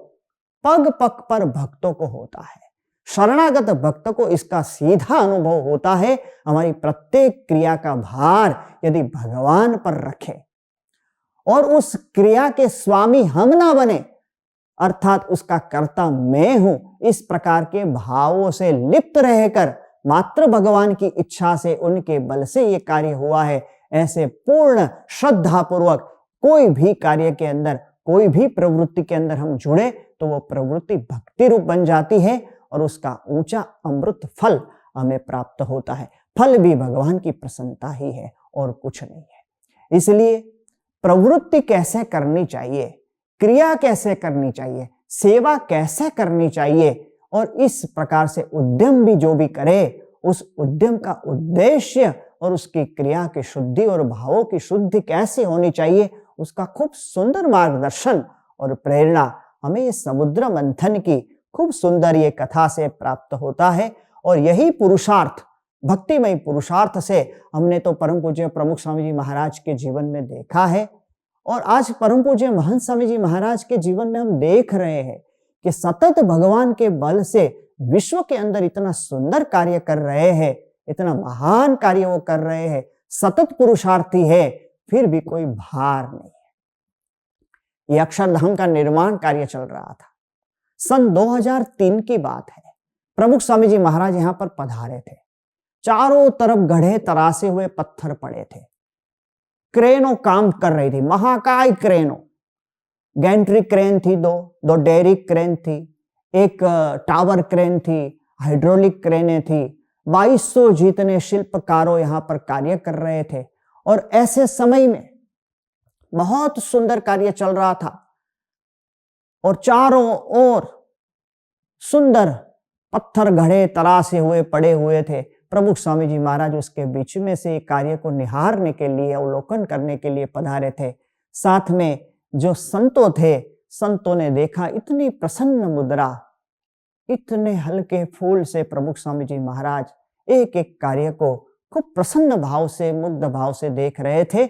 पग पग पर भक्तों को होता है। शरणागत भक्त को इसका सीधा अनुभव होता है। हमारी प्रत्येक क्रिया का भार यदि भगवान पर रखे और उस क्रिया के स्वामी हम ना बने, अर्थात उसका कर्ता मैं हूं, इस प्रकार के भावों से लिप्त रहकर मात्र भगवान की इच्छा से, उनके बल से ये कार्य हुआ है, ऐसे पूर्ण श्रद्धा पूर्वक कोई भी कार्य के अंदर, कोई भी प्रवृत्ति के अंदर हम जुड़े तो वो प्रवृत्ति भक्ति रूप बन जाती है और उसका ऊंचा अमृत फल हमें प्राप्त होता है। फल भी भगवान की प्रसन्नता ही है और कुछ नहीं है। इसलिए प्रवृत्ति कैसे करनी चाहिए, क्रिया कैसे करनी चाहिए, सेवा कैसे करनी चाहिए, और इस प्रकार से उद्यम भी जो भी करे, उस उद्यम का उद्देश्य और उसकी क्रिया की शुद्धि और भावों की शुद्धि कैसे होनी चाहिए, उसका खूब सुंदर मार्गदर्शन और प्रेरणा हमें इस समुद्र मंथन की खूब सुंदर ये कथा से प्राप्त होता है। और यही पुरुषार्थ, भक्तिमय पुरुषार्थ से हमने तो परम पूज्य प्रमुख स्वामी जी महाराज के जीवन में देखा है, और आज परम पूज्य महंत स्वामी जी महाराज के जीवन में हम देख रहे हैं कि सतत भगवान के बल से विश्व के अंदर इतना सुंदर कार्य कर रहे हैं, इतना महान कार्य वो कर रहे हैं, सतत पुरुषार्थी है, फिर भी कोई भार नहीं है। ये अक्षरधाम का निर्माण कार्य चल रहा था। सन 2003 की बात है। प्रमुख स्वामी जी महाराज यहां पर पधारे थे। चारों तरफ गढ़े तरासे हुए पत्थर पड़े थे। क्रेनों काम कर रही थी, महाकाय क्रेनों। गैंट्री क्रेन थी, दो डेरिक क्रेन थी, एक टावर क्रेन थी, हाइड्रोलिक क्रेनें थी। 2200 जितने शिल्पकारों यहां पर कार्य कर रहे थे। और ऐसे समय में बहुत सुंदर कार्य चल रहा था और चारों ओर सुंदर पत्थर घड़े तरासे हुए पड़े हुए थे। प्रमुख स्वामी जी महाराज उसके बीच में से कार्य को निहारने के लिए, अवलोकन करने के लिए पधारे थे। साथ में जो संतों थे, संतों ने देखा इतनी प्रसन्न मुद्रा, इतने हल्के फूल से प्रमुख स्वामी जी महाराज एक एक कार्य को खूब प्रसन्न भाव से, मुग्ध भाव से देख रहे थे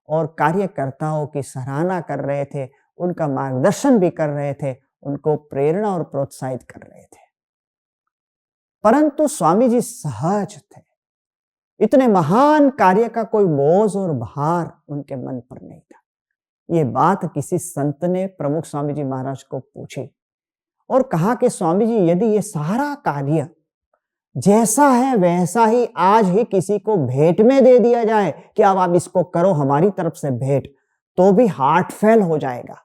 और कार्यकर्ताओं की सराहना कर रहे थे, उनका मार्गदर्शन भी कर रहे थे, उनको प्रेरणा और प्रोत्साहित कर रहे थे। परंतु स्वामी जी सहज थे। इतने महान कार्य का कोई बोझ और भार उनके मन पर नहीं था। ये बात किसी संत ने प्रमुख स्वामी जी महाराज को पूछी और कहा कि स्वामी जी, यदि ये सारा कार्य जैसा है वैसा ही आज ही किसी को भेंट में दे दिया जाए कि अब आप इसको करो हमारी तरफ से भेंट, तो भी हार्ट फेल हो जाएगा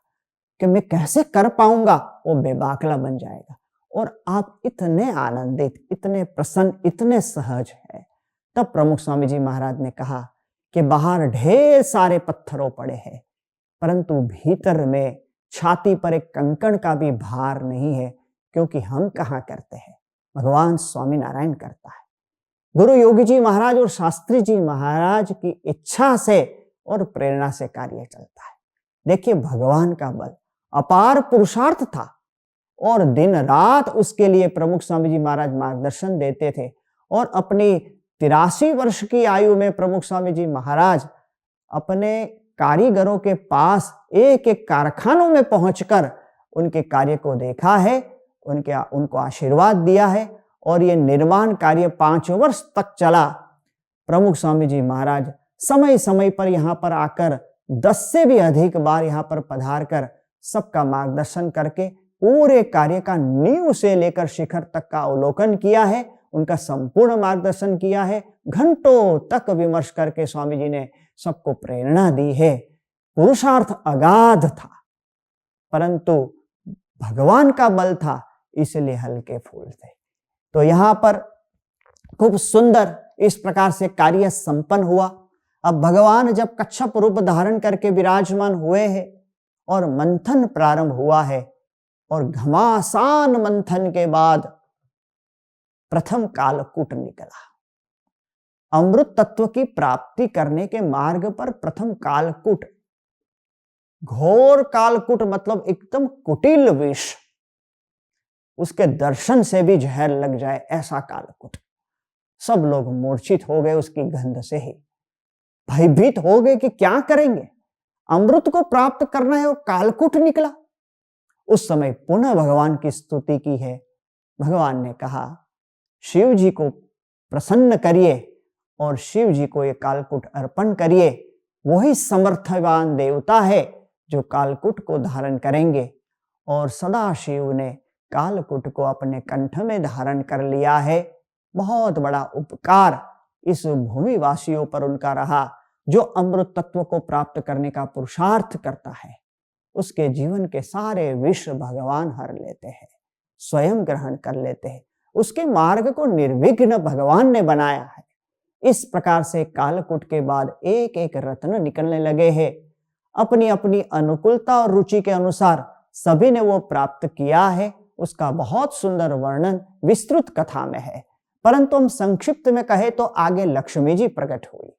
कि मैं कैसे कर पाऊंगा, वो बेबाकला बन जाएगा। और आप इतने आनंदित, इतने प्रसन्न, इतने सहज है। तब प्रमुख स्वामी जी महाराज ने कहा कि बाहर ढेर सारे पत्थरों पड़े हैं, परंतु भीतर में छाती पर एक कंकड़ का भी भार नहीं है, क्योंकि हम कहाँ करते हैं, भगवान स्वामी नारायण करता है। गुरु योगी जी महाराज और शास्त्री जी महाराज की इच्छा से और प्रेरणा से कार्य चलता है। देखिए, भगवान का बल, अपार पुरुषार्थ था और दिन रात उसके लिए प्रमुख स्वामी जी महाराज मार्गदर्शन देते थे और अपनी 83 वर्ष की आयु में प्रमुख स्वामी जी महाराज अपने कारीगरों के पास एक एक कारखानों में पहुंचकर उनके कार्य को देखा है, उनको आशीर्वाद दिया है और ये निर्माण कार्य 5 वर्ष तक चला। प्रमुख स्वामी जी महाराज समय समय पर यहाँ पर आकर 10 से भी अधिक बार यहाँ पर पधार कर सबका मार्गदर्शन करके पूरे कार्य का नींव से लेकर शिखर तक का अवलोकन किया है, उनका संपूर्ण मार्गदर्शन किया है। घंटों तक विमर्श करके स्वामी जी ने सबको प्रेरणा दी है। पुरुषार्थ अगाध था, परंतु भगवान का बल था, इसलिए हल्के फूल थे। तो यहाँ पर खूब सुंदर इस प्रकार से कार्य संपन्न हुआ। अब भगवान जब कच्छप रूप धारण करके विराजमान हुए हैं और मंथन प्रारंभ हुआ है, और घमासान मंथन के बाद प्रथम कालकूट निकला। अमृत तत्व की प्राप्ति करने के मार्ग पर प्रथम कालकूट, घोर कालकूट मतलब एकदम कुटिल विष, उसके दर्शन से भी जहर लग जाए ऐसा कालकूट। सब लोग मूर्छित हो गए उसकी गंध से ही, भयभीत हो गए कि क्या करेंगे, अमृत को प्राप्त करना है और कालकूट निकला। उस समय पुनः भगवान की स्तुति की है। भगवान ने कहा शिव जी को प्रसन्न करिए और शिव जी को ये कालकूट अर्पण करिए। वही समर्थवान देवता है जो कालकूट को धारण करेंगे। और सदा शिव ने कालकूट को अपने कंठ में धारण कर लिया है। बहुत बड़ा उपकार इस भूमिवासियों पर उनका रहा। जो अमृत तत्व को प्राप्त करने का पुरुषार्थ करता है, उसके जीवन के सारे विष भगवान हर लेते हैं, स्वयं ग्रहण कर लेते हैं। उसके मार्ग को निर्विघ्न भगवान ने बनाया है। इस प्रकार से कालकूट के बाद एक एक रत्न निकलने लगे हैं। अपनी अपनी अनुकूलता और रुचि के अनुसार सभी ने वो प्राप्त किया है। उसका बहुत सुंदर वर्णन विस्तृत कथा में है, परंतु हम संक्षिप्त में कहे तो आगे लक्ष्मी जी प्रकट हुई।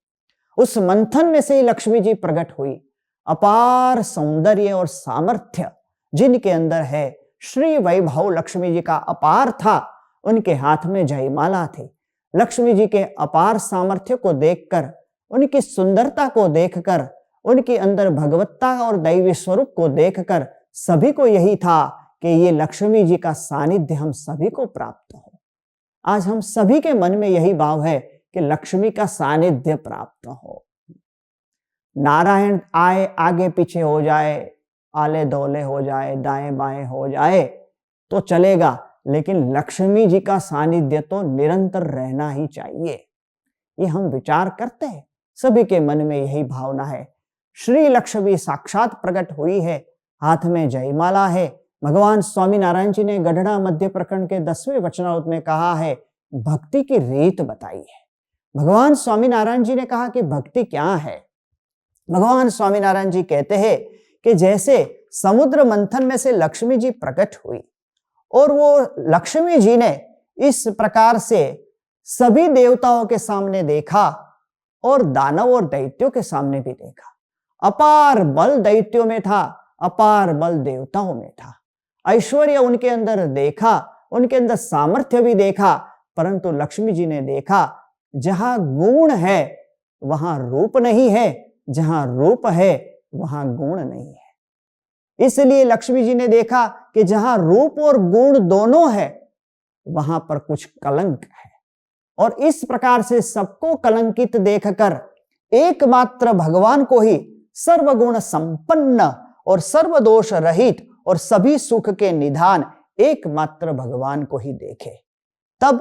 उस मंथन में से ही लक्ष्मी जी प्रकट हुई। अपार सौंदर्य और सामर्थ्य जिनके अंदर है, श्री वैभव लक्ष्मी जी का अपार था। उनके हाथ में जयमाला थी। लक्ष्मी जी के अपार सामर्थ्य को देखकर, उनकी सुंदरता को देखकर, उनके अंदर भगवत्ता और दैवी स्वरूप को देखकर सभी को यही था कि ये लक्ष्मी जी का सानिध्य हम सभी को प्राप्त हो। आज हम सभी के मन में यही भाव है कि लक्ष्मी का सानिध्य प्राप्त हो। नारायण आए आगे पीछे हो जाए, आले दोले हो जाए, दाएं बाएं हो जाए तो चलेगा, लेकिन लक्ष्मी जी का सानिध्य तो निरंतर रहना ही चाहिए। ये हम विचार करते हैं, सभी के मन में यही भावना है। श्री लक्ष्मी साक्षात प्रकट हुई है, हाथ में जयमाला है। भगवान स्वामी नारायण जी ने गढ़ड़ा मध्य प्रकरण के 10वें वचनामृत में कहा है, भक्ति की रीत बताई है। भगवान स्वामी नारायण जी ने कहा कि भक्ति क्या है। भगवान स्वामी नारायण जी कहते हैं कि जैसे समुद्र मंथन में से लक्ष्मी जी प्रकट हुई और वो लक्ष्मी जी ने इस प्रकार से सभी देवताओं के सामने देखा और दानव और दैत्यों के सामने भी देखा। अपार बल दैत्यों में था, अपार बल देवताओं में था। ऐश्वर्य उनके अंदर देखा, उनके अंदर सामर्थ्य भी देखा, परंतु लक्ष्मी जी ने देखा जहां गुण है वहां रूप नहीं है, जहां रूप है वहां गुण नहीं है। इसलिए लक्ष्मी जी ने देखा कि जहां रूप और गुण दोनों है वहां पर कुछ कलंक है। और इस प्रकार से सबको कलंकित देखकर एकमात्र भगवान को ही सर्वगुण संपन्न और सर्वदोष रहित और सभी सुख के निधान एकमात्र भगवान को ही देखे। तब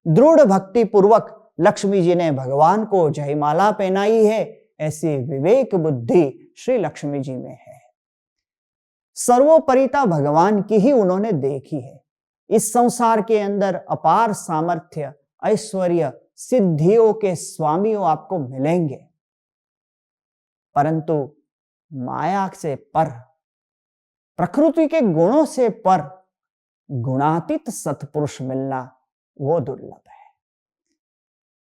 दृढ़ भक्ति पूर्वक लक्ष्मी जी ने भगवान को जयमाला पहनाई है। ऐसी विवेक बुद्धि श्री लक्ष्मी जी में है। सर्वोपरिता भगवान की ही उन्होंने देखी है। इस संसार के अंदर अपार सामर्थ्य, ऐश्वर्य, सिद्धियों के स्वामियों आपको मिलेंगे, परंतु माया से पर, प्रकृति के गुणों से पर गुणातीत सत्पुरुष मिलना वो दुर्लभ है।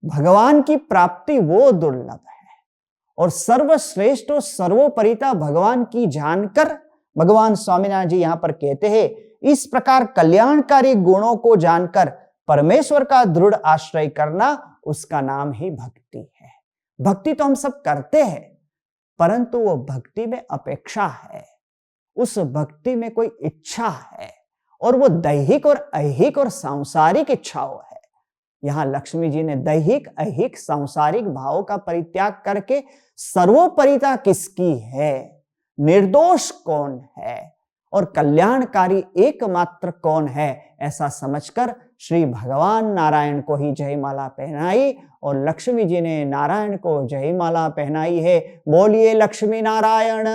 भगवान की प्राप्ति वो दुर्लभ है। और सर्वश्रेष्ठ और सर्वोपरिता भगवान की जानकर भगवान स्वामीनारायण जी यहां पर कहते हैं, इस प्रकार कल्याणकारी गुणों को जानकर परमेश्वर का दृढ़ आश्रय करना उसका नाम ही भक्ति है। भक्ति तो हम सब करते हैं, परंतु वो भक्ति में अपेक्षा है, उस भक्ति में कोई इच्छा है, और वो दैहिक और ऐहिक और सांसारिक इच्छाओं है। यहां लक्ष्मी जी ने दैहिक ऐहिक सांसारिक भावों का परित्याग करके सर्वोपरिता किसकी है, निर्दोष कौन है और कल्याणकारी एकमात्र कौन है, ऐसा समझकर श्री भगवान नारायण को ही जयमाला पहनाई और लक्ष्मी जी ने नारायण को जयमाला पहनाई है। बोलिए लक्ष्मी नारायण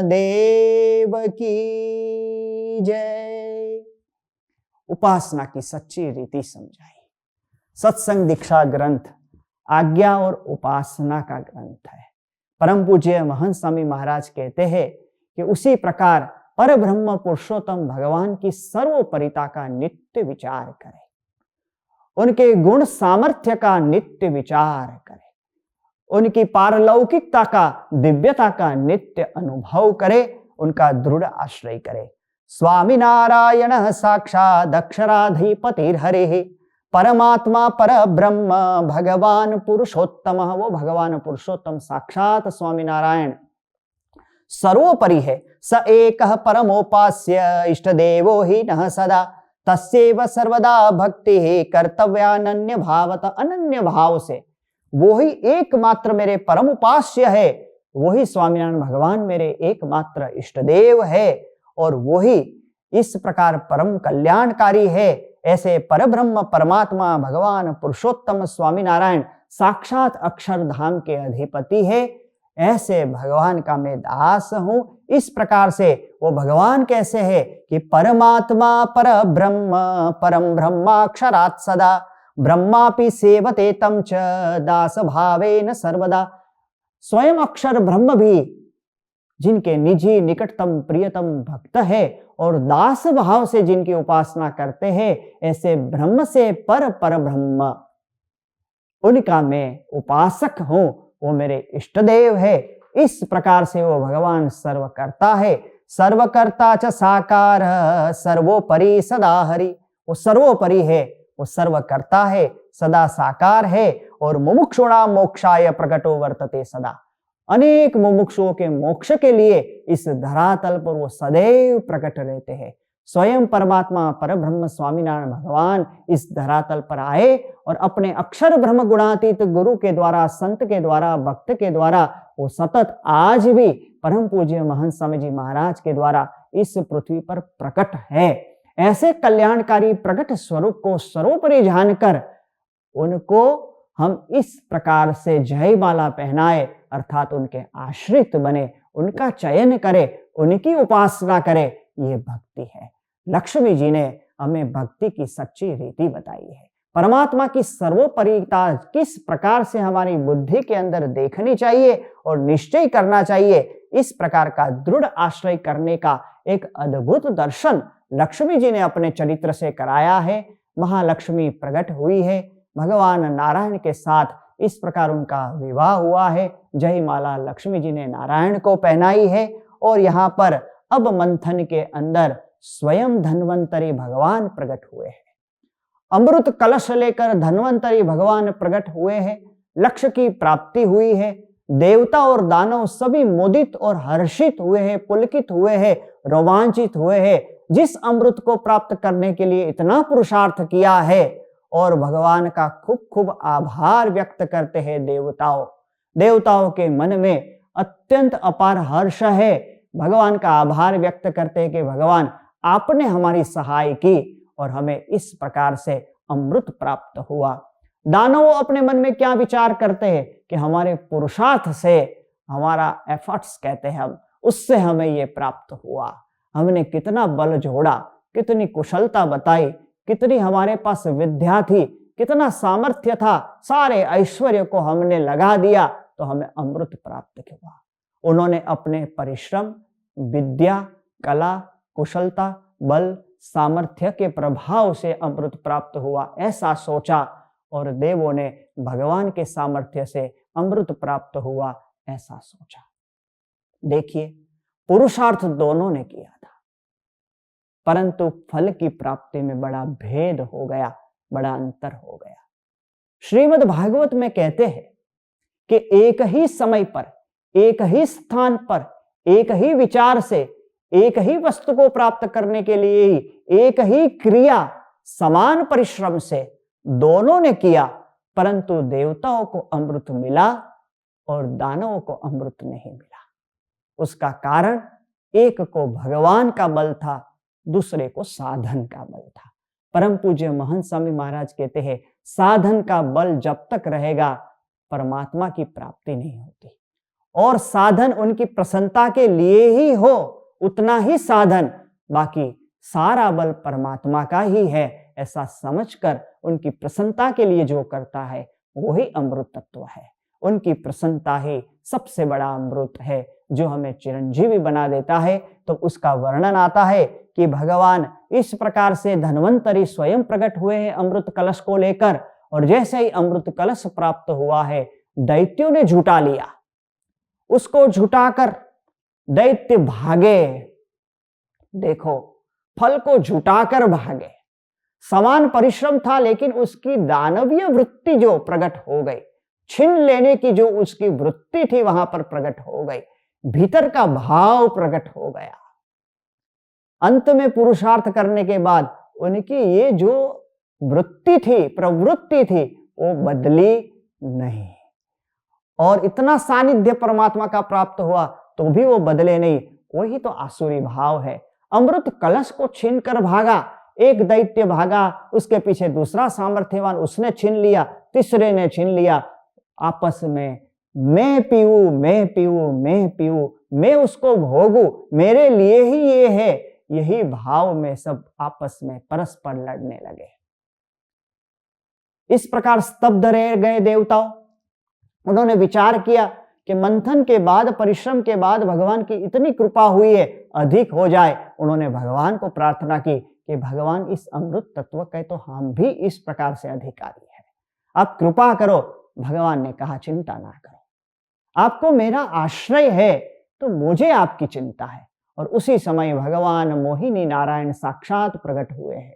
देव की जय। उपासना की सच्ची रीति समझाई। सत्संग दीक्षा ग्रंथ आज्ञा और उपासना का ग्रंथ है। परम पूज्य महंत स्वामी महाराज कहते हैं कि उसी प्रकार पर ब्रह्म पुरुषोत्तम भगवान की सर्वोपरिता का नित्य विचार करें, उनके गुण सामर्थ्य का नित्य विचार करें, उनकी पारलौकिकता का दिव्यता का नित्य अनुभव करें, उनका दृढ़ आश्रय करें। स्वामी नारायण साक्षात् अक्षराधिपतिर्हरिः परमात्मा पर ब्रह्म भगवान पुरुषोत्तम। वो भगवान पुरुषोत्तम साक्षात स्वामी नारायण सर्वोपरि है। स एकः परमोपास्य इष्ट देवो हि नः सदा तस्यैव सर्वदा भक्ति कर्तव्यानन्य भावत। अनन्य भाव से वो ही एकमात्र मेरे परम उपास्य है, वही स्वामीनारायण भगवान मेरे एकमात्र इष्ट देव है और वही इस प्रकार परम कल्याणकारी है। ऐसे परब्रह्म परमात्मा भगवान पुरुषोत्तम स्वामीनारायण साक्षात अक्षरधाम के अधिपति है। ऐसे भगवान का मैं दास हूं। इस प्रकार से वो भगवान कैसे है कि परमात्मा पर ब्रह्म परम ब्रह्माक्षरात् सदा ब्रह्मापि सेवते तम च दास भावेन सर्वदा। स्वयं अक्षर ब्रह्म भी जिनके निजी निकटतम प्रियतम भक्त है और दास भाव से जिनकी उपासना करते हैं, ऐसे ब्रह्म से पर ब्रह्म उनका मैं उपासक हूं, वो मेरे इष्ट देव है। इस प्रकार से वो भगवान सर्वकर्ता है। सर्वकर्ता च साकार सर्वोपरि सदा हरि। वो सर्वोपरि है, वो सर्वकर्ता है, सदा साकार है और मुमुक्षुणाम मोक्षाय प्रकटो वर्तते सदा। अनेक मुमुक्षुओं के मोक्ष के लिए इस धरातल पर वो सदैव प्रकट रहते हैं। स्वयं परमात्मा परब्रह्म स्वामीनारायण भगवान इस धरातल पर आए और अपने अक्षर ब्रह्म गुणातीत गुरु के द्वारा, संत के द्वारा, भक्त के द्वारा वो सतत आज भी परम पूज्य महंत स्वामी जी महाराज के द्वारा इस पृथ्वी पर प्रकट है। ऐसे कल्याणकारी प्रकट स्वरूप को सर्वोपरि जानकर उनको हम इस प्रकार से जयमाला पहनाए, अर्थात उनके आश्रित बने, उनका चयन करें, उनकी उपासना करें, ये भक्ति है। लक्ष्मी जी ने हमें भक्ति की सच्ची रीति बताई है। परमात्मा की सर्वोपरिता किस प्रकार से हमारी बुद्धि के अंदर देखनी चाहिए और निश्चय करना चाहिए, इस प्रकार का दृढ़ आश्रय करने का एक अद्भुत दर्शन लक्ष्मी जी ने अपने चरित्र से कराया है। महालक्ष्मी प्रकट हुई है, भगवान नारायण के साथ इस प्रकार उनका विवाह हुआ है। जयमाला लक्ष्मी जी ने नारायण को पहनाई है और यहाँ पर अब मंथन के अंदर स्वयं धन्वंतरी भगवान प्रकट हुए हैं। अमृत कलश लेकर धन्वंतरी भगवान प्रकट हुए हैं। लक्ष्य की प्राप्ति हुई है। देवता और दानव सभी मोदित और हर्षित हुए हैं, पुलकित हुए हैं, रोमांचित हुए हैं। जिस अमृत को प्राप्त करने के लिए इतना पुरुषार्थ किया है और भगवान का खूब खूब आभार व्यक्त करते हैं देवताओं के मन में अत्यंत अपार हर्ष है। भगवान का आभार व्यक्त करते हैं कि भगवान आपने हमारी सहाय की और हमें इस प्रकार से अमृत प्राप्त हुआ। दानव अपने मन में क्या विचार करते हैं कि हमारे पुरुषार्थ से, हमारा एफर्ट्स कहते हैं हम, उससे हमें ये प्राप्त हुआ। हमने कितना बल जोड़ा, कितनी कुशलता बताई, कितनी हमारे पास विद्या थी, कितना सामर्थ्य था, सारे ऐश्वर्य को हमने लगा दिया तो हमें अमृत प्राप्त हुआ। उन्होंने अपने परिश्रम, विद्या, कला, कुशलता, बल, सामर्थ्य के प्रभाव से अमृत प्राप्त हुआ, ऐसा सोचा और देवों ने भगवान के सामर्थ्य से अमृत प्राप्त हुआ, ऐसा सोचा। देखिए, पुरुषार्थ दोनों ने किया था, परंतु फल की प्राप्ति में बड़ा भेद हो गया, बड़ा अंतर हो गया। श्रीमद् भागवत में कहते हैं कि एक ही समय पर, एक ही स्थान पर, एक ही विचार से, एक ही वस्तु को प्राप्त करने के लिए ही एक ही क्रिया समान परिश्रम से दोनों ने किया, परंतु देवताओं को अमृत मिला और दानवों को अमृत नहीं मिला। उसका कारण एक को भगवान का बल था, दूसरे को साधन का बल था। परम पूज्य महंत स्वामी महाराज कहते हैं, साधन का बल जब तक रहेगा परमात्मा की प्राप्ति नहीं होती, और साधन उनकी प्रसन्नता के लिए ही हो, उतना ही साधन, बाकी सारा बल परमात्मा का ही है, ऐसा समझकर उनकी प्रसन्नता के लिए जो करता है वही अमृत तत्व है। उनकी प्रसन्नता ही सबसे बड़ा अमृत है, जो हमें चिरंजीवी बना देता है। तो उसका वर्णन आता है कि भगवान इस प्रकार से धन्वंतरी स्वयं प्रकट हुए हैं अमृत कलश को लेकर, और जैसे ही अमृत कलश प्राप्त हुआ है, दैत्यों ने झूठा लिया। उसको झुटाकर दैत्य भागे। देखो, फल को झुटाकर भागे। समान परिश्रम था, लेकिन उसकी दानवीय वृत्ति जो प्रकट हो गई, छीन लेने की जो उसकी वृत्ति थी वहां पर प्रकट हो गई, भीतर का भाव प्रकट हो गया। अंत में पुरुषार्थ करने के बाद उनकी ये जो वृत्ति थी, प्रवृत्ति थी, वो बदली नहीं, और इतना सानिध्य परमात्मा का प्राप्त हुआ तो भी वो बदले नहीं। वही तो आसुरी भाव है। अमृत कलश को छीन कर भागा, एक दैत्य भागा, उसके पीछे दूसरा सामर्थ्यवान, उसने छीन लिया, तीसरे ने छीन लिया। आपस में मैं पीऊं, मैं पीऊं, मैं पीऊं, मैं उसको भोगूं, मेरे लिए ही ये है, यही भाव में सब आपस में परस्पर लड़ने लगे। इस प्रकार स्तब्ध रह गए देवताओं। उन्होंने विचार किया कि मंथन के बाद, परिश्रम के बाद भगवान की इतनी कृपा हुई है, अधिक हो जाए। उन्होंने भगवान को प्रार्थना की कि भगवान इस अमृत तत्व के तो हम भी इस प्रकार से अधिकारी हैं, आप कृपा करो। भगवान ने कहा, चिंता ना करो, आपको मेरा आश्रय है तो मुझे आपकी चिंता है। और उसी समय भगवान मोहिनी नारायण साक्षात प्रकट हुए हैं।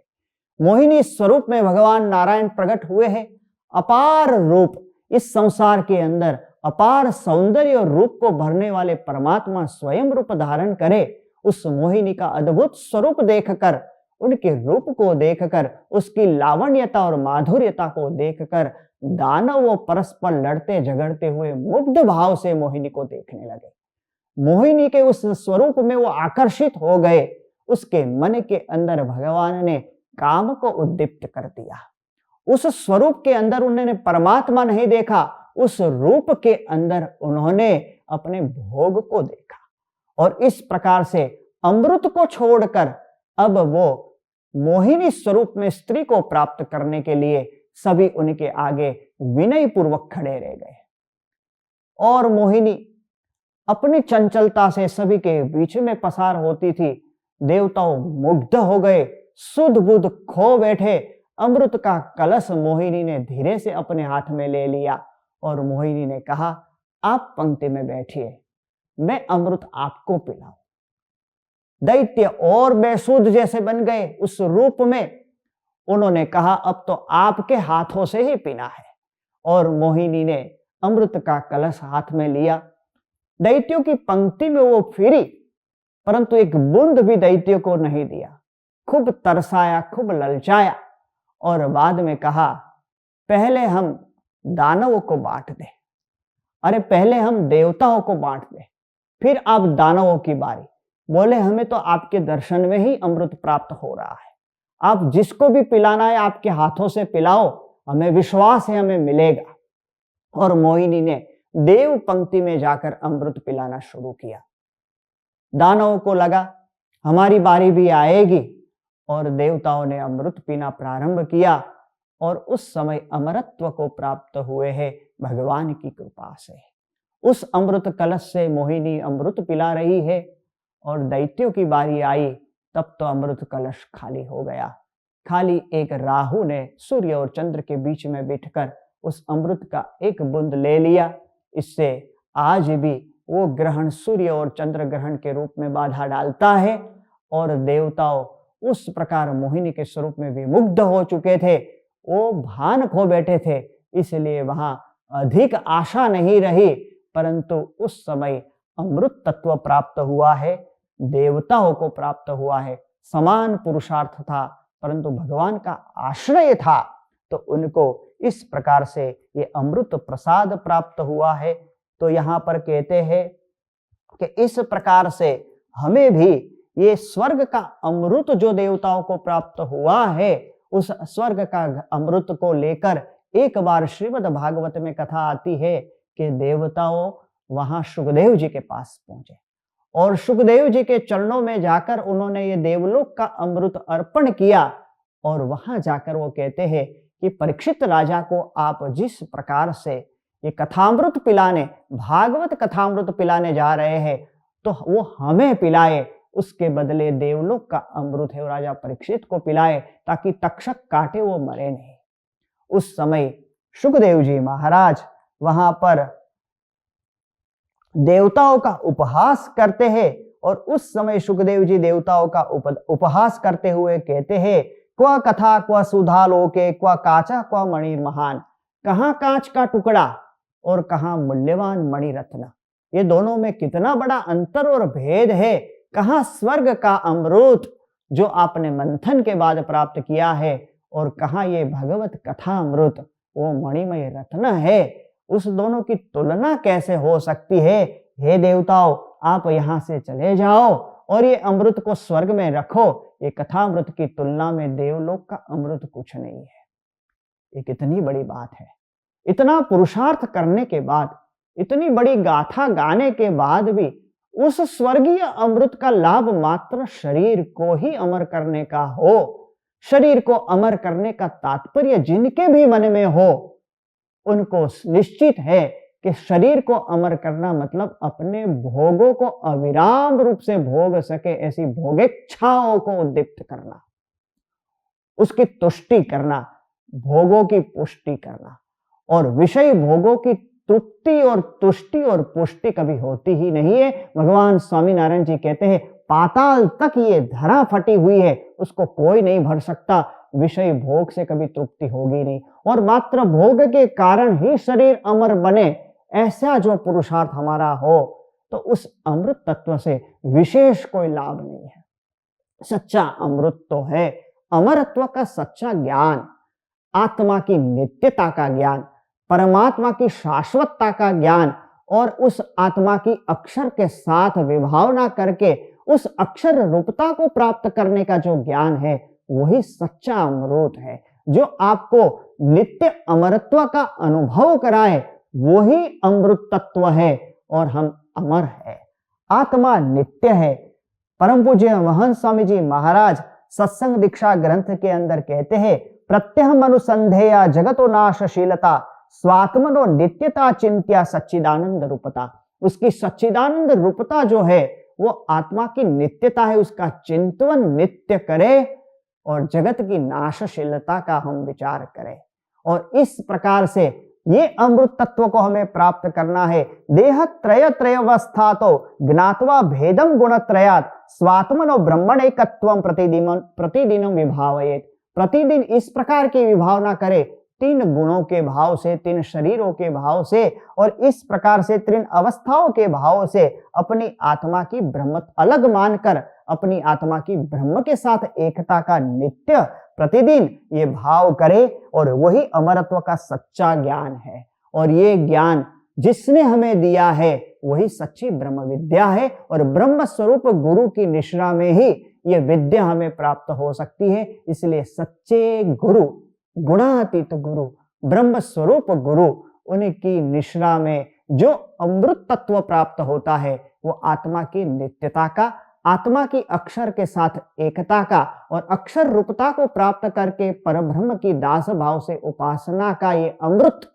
मोहिनी स्वरूप में भगवान नारायण प्रकट हुए हैं। अपार रूप, इस संसार के अंदर अपार सौंदर्य और रूप को भरने वाले परमात्मा स्वयं रूप धारण करे। उस मोहिनी का अद्भुत स्वरूप देखकर, उनके रूप को देखकर, उसकी लावण्यता और माधुर्यता को देखकर दानव परस्पर लड़ते झगड़ते हुए मुग्ध भाव से मोहिनी को देखने लगे। मोहिनी के उस स्वरूप में वो आकर्षित हो गए। उसके मन के अंदर भगवान ने काम को उद्दीप्त कर दिया। उस स्वरूप के अंदर उन्होंने परमात्मा नहीं देखा, उस रूप के अंदर उन्होंने अपने भोग को देखा। और इस प्रकार से अमृत को छोड़कर अब वो मोहिनी स्वरूप में स्त्री को प्राप्त करने के लिए सभी उनके आगे विनय पूर्वक खड़े रह गए। और मोहिनी अपनी चंचलता से सभी के बीच में पसार होती थी। देवताओं मुग्ध हो गए, सुध बुध खो बैठे। अमृत का कलश मोहिनी ने धीरे से अपने हाथ में ले लिया और मोहिनी ने कहा, आप पंक्ति में बैठिए, मैं अमृत आपको पिलाऊं। दैत्य और बेसुध जैसे बन गए उस रूप में। उन्होंने कहा, अब तो आपके हाथों से ही पीना है। और मोहिनी ने अमृत का कलश हाथ में लिया। दैत्यों की पंक्ति में वो फिरी, परंतु एक बूंद भी दैत्यों को नहीं दिया। खूब तरसाया, खूब ललचाया, और बाद में कहा, पहले हम दानवों को बांट दे। अरे पहले हम देवताओं को बांट दे, फिर आप दानवों की बारी। बोले, हमें तो आपके दर्शन में ही अमृत प्राप्त हो रहा है, आप जिसको भी पिलाना है आपके हाथों से पिलाओ, हमें विश्वास है हमें मिलेगा। और मोहिनी ने देव पंक्ति में जाकर अमृत पिलाना शुरू किया। दानवों को लगा हमारी बारी भी आएगी, और देवताओं ने अमृत पीना प्रारंभ किया। और उस समय अमरत्व को प्राप्त हुए हैं भगवान की कृपा से। उस अमृत कलश से मोहिनी अमृत पिला रही है, और दैत्यों की बारी आई तब तो अमृत कलश खाली हो गया। खाली एक राहु ने सूर्य और चंद्र के बीच में बैठकर उस अमृत का एक बूंद ले लिया। इससे आज भी वो ग्रहण सूर्य और चंद्र ग्रहण के रूप में बाधा डालता है, और देवताओं उस प्रकार मोहिनी के स्वरूप में विमुग्ध हो चुके थे, वो भान खो बैठे थे। इसलिए वहां अधिक आशा नहीं रही, परंतु उस समय अमृत तत्व प्राप्त हुआ है, देवताओं को प्राप्त हुआ है, समान पुरुषार्थ था, परंतु भगवान का आश्रय था, तो उनको इस प्रकार से ये अमृत प्रसाद प्राप्त हुआ है। तो यहाँ पर कहते हैं कि इस प्रकार से हमें भी ये स्वर्ग का अमृत जो देवताओं को प्राप्त हुआ है, उस स्वर्ग का अमृत को लेकर एक बार श्रीमद् भागवत में कथा आती है कि देवताओं वहां सुखदेव जी के पास पहुंचे और सुखदेव जी के चरणों में जाकर उन्होंने ये देवलोक का अमृत अर्पण किया। और वहां जाकर वो कहते हैं कि परीक्षित राजा को आप जिस प्रकार से ये कथामृत पिलाने, भागवत कथामृत पिलाने जा रहे हैं, तो वो हमें पिलाए, उसके बदले देवलोक का अमृत है, वो राजा परीक्षित को पिलाए ताकि तक्षक काटे वो मरे नहीं। उस समय सुखदेव जी महाराज वहां पर देवताओं का उपहास करते हैं और उस समय सुखदेव जी देवताओं का उपहास करते हुए कहते हैं, क्व कथा क्व सुधा लोके क्व काचा क्व मणि महान। कहां कांच का टुकड़ा और कहां मूल्यवान मणि रत्न, ये दोनों में कितना बड़ा अंतर और भेद है। कहां स्वर्ग का अमृत जो आपने मंथन के बाद प्राप्त किया है और कहां ये भगवत कथा अमृत वो मणिमय रत्न है। उस दोनों की तुलना कैसे हो सकती है। हे देवताओं, आप यहां से चले जाओ और ये अमृत को स्वर्ग में रखो। ये कथामृत की तुलना में देवलोक का अमृत कुछ नहीं है। ये कितनी बड़ी बात है। इतना पुरुषार्थ करने के बाद, इतनी बड़ी गाथा गाने के बाद भी उस स्वर्गीय अमृत का लाभ मात्र शरीर को ही अमर करने का हो। शरीर को अमर करने का तात्पर्य जिनके भी मन में हो, उनको निश्चित है कि शरीर को अमर करना मतलब अपने भोगों को अविराम रूप से भोग सके ऐसी भोगेच्छाओं को उद्दीप्त करना, उसकी तुष्टि करना, भोगों की पुष्टि करना। और विषय भोगों की तृप्ति और तुष्टि और पुष्टि कभी होती ही नहीं है। भगवान स्वामीनारायण जी कहते हैं, पाताल तक ये धरा फटी हुई है, उसको कोई नहीं भर सकता। विषय भोग से कभी तृप्ति होगी नहीं और मात्र भोग के कारण ही शरीर अमर बने, ऐसा जो पुरुषार्थ हमारा हो, तो उस अमृत तत्व से विशेष कोई लाभ नहीं है। सच्चा अमृत तो है अमरत्व का सच्चा ज्ञान, आत्मा की नित्यता का ज्ञान, परमात्मा की शाश्वतता का ज्ञान और उस आत्मा की अक्षर के साथ विभावना करके उस अक्षर रूपता को प्राप्त करने का जो ज्ञान है, वही सच्चा अमृत है। जो आपको नित्य अमरत्व का अनुभव कराए, वही अमृत तत्व है और हम अमर है। आत्मा नित्य है। परम पूज्य महंत स्वामी जी महाराज सत्संग दीक्षा ग्रंथ के अंदर कहते हैं, प्रत्यहम अनुसंधेया जगतो नाशशीलता स्वात्मनो नित्यता चिंत्या सच्चिदानंद रूपता। उसकी सच्चिदानंद रूपता जो है वो आत्मा की नित्यता है, उसका चिंतन नित्य करे और जगत की नाशशीलता का हम विचार करें। और इस प्रकार से ये अमृत तत्व को हमें प्राप्त करना है। देह त्रय त्रयवस्था तो ज्ञात्वा भेदम गुणत्रयात् स्वात्मनो ब्रह्मणैकत्वं प्रतिदिनं विभावयेत्। प्रतिदिन इस प्रकार की विभावना करे, तीन गुणों के भाव से, तीन शरीरों के भाव से और इस प्रकार से तीन अवस्थाओं के भाव से अपनी आत्मा की ब्रह्म अलग मानकर अपनी आत्मा की ब्रह्म के साथ एकता का नित्य प्रतिदिन ये भाव करे और वही अमरत्व का सच्चा ज्ञान है। और ये ज्ञान जिसने हमें दिया है वही सच्ची ब्रह्म विद्या है और ब्रह्म स्वरूप गुरु की निश्रा में ही ये विद्या हमें प्राप्त हो सकती है। इसलिए सच्चे गुरु, गुणातीत गुरु, ब्रह्म स्वरूप गुरु, उनकी निश्रा में जो अमृत तत्व प्राप्त होता है वो आत्मा की नित्यता का, आत्मा की अक्षर के साथ एकता का और अक्षर रूपता को प्राप्त करके परब्रह्म की दास भाव से उपासना का ये अमृत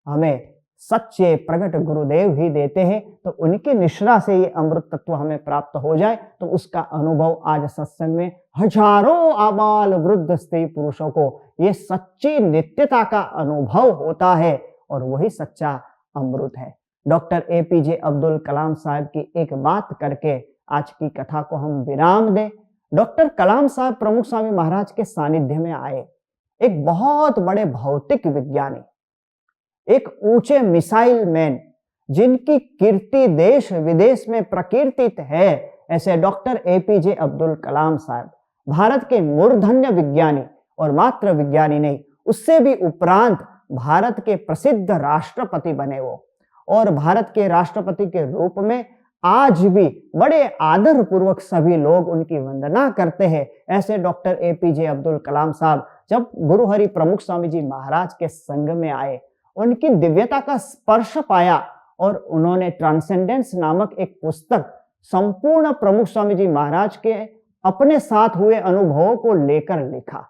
हमें सच्चे प्रगट गुरुदेव ही देते हैं। तो उनकी निश्रा से ये अमृत तत्व हमें प्राप्त हो जाए तो उसका अनुभव आज सत्संग में हजारों आबाल वृद्ध स्त्री पुरुषों को ये सच्ची नित्यता का अनुभव होता है और वही सच्चा अमृत है। डॉक्टर APJ अब्दुल कलाम साहब की एक बात करके आज की कथा को हम विराम दें। डॉक्टर कलाम साहब प्रमुख स्वामी महाराज के सानिध्य में आए। एक बहुत बड़े भौतिक विज्ञानी, एक ऊंचे मिसाइल मैन जिनकी कीर्ति देश विदेश में प्रकीर्तित है, ऐसे डॉक्टर एपीजे अब्दुल कलाम साहब भारत के मूर्धन्य विज्ञानी और मात्र विज्ञानी नहीं, उससे भी उपरांत भारत के प्रसिद्ध राष्ट्रपति बने वो, और भारत के राष्ट्रपति के रूप में आज भी बड़े आदर पूर्वक सभी लोग उनकी वंदना करते हैं। ऐसे डॉक्टर एपीजे अब्दुल कलाम साहब जब गुरु हरि प्रमुख स्वामी जी महाराज के संग में आए, उनकी दिव्यता का स्पर्श पाया और उन्होंने ट्रांसेंडेंस नामक एक पुस्तक संपूर्ण प्रमुख स्वामी जी महाराज के अपने साथ हुए अनुभवों को लेकर लिखा।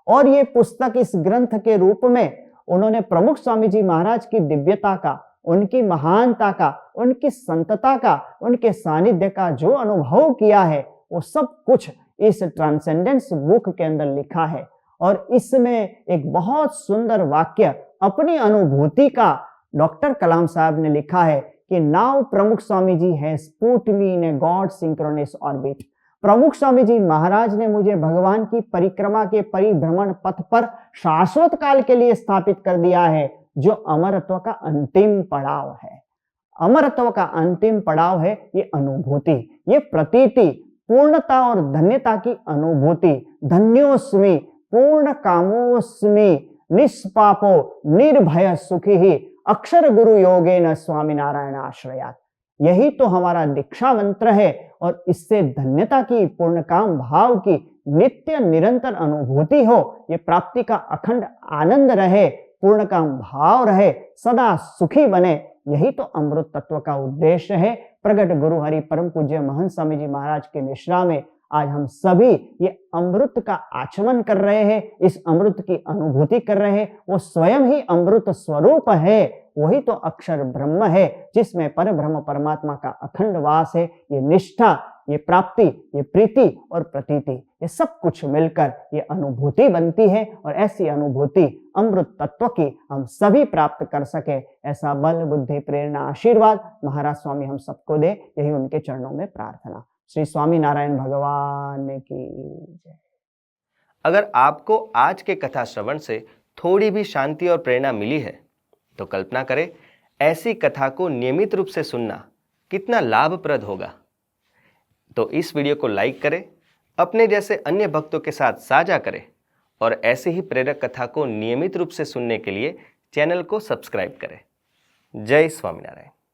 और ये पुस्तक, इस ग्रंथ के रूप में उन्होंने प्रमुख स्वामी जी महाराज की दिव्यता का, उनकी महानता का, उनकी संतता का, उनके सानिध्य का जो अनुभव किया है वो सब कुछ इस ट्रांसेंडेंस बुक के अंदर लिखा है। और इसमें एक बहुत सुंदर वाक्य अपनी अनुभूति का डॉक्टर कलाम साहब ने लिखा है कि now Pramukh Swami ji has put me in a god synchronous orbit. Pramukh Swami जी महाराज ने मुझे भगवान की परिक्रमा के परिभ्रमण पथ पर शाश्वत काल के लिए स्थापित कर दिया है, जो अमरत्व का अंतिम पड़ाव है। अमरत्व का अंतिम पड़ाव है ये अनुभूति, ये प्रतीति, पूर्णता और धन्यता की अनुभूति। धन्योस्मि पूर्ण कामोस्मि निष्पापो निर्भय सुखी ही अक्षर गुरु योगेन स्वामीनारायण आश्रयात्। यही तो हमारा दीक्षा मंत्र है और इससे धन्यता की, पूर्ण काम भाव की नित्य निरंतर अनुभूति हो, ये प्राप्ति का अखंड आनंद रहे, पूर्ण काम भाव रहे, सदा सुखी बने। यही तो अमृत तत्व का उद्देश्य है। प्रगट गुरु हरि परम पूज्य महंत स्वामी जी महाराज के निश्रा में आज हम सभी ये अमृत का आचमन कर रहे हैं, इस अमृत की अनुभूति कर रहे हैं। वो स्वयं ही अमृत स्वरूप है, वही तो अक्षर ब्रह्म है जिसमें पर ब्रह्म परमात्मा का अखंड वास है। ये निष्ठा, ये प्राप्ति, ये प्रीति और प्रतीति, ये सब कुछ मिलकर ये अनुभूति बनती है। और ऐसी अनुभूति अमृत तत्व की हम सभी प्राप्त कर सके, ऐसा बल बुद्धि प्रेरणा आशीर्वाद महाराज स्वामी हम सबको दे, यही उनके चरणों में प्रार्थना। श्री स्वामी नारायण भगवान की जय। अगर आपको आज के कथा श्रवण से थोड़ी भी शांति और प्रेरणा मिली है तो कल्पना करें ऐसी कथा को नियमित रूप से सुनना कितना लाभप्रद होगा। तो इस वीडियो को लाइक करें, अपने जैसे अन्य भक्तों के साथ साझा करें और ऐसे ही प्रेरक कथा को नियमित रूप से सुनने के लिए चैनल को सब्सक्राइब करें। जय स्वामीनारायण।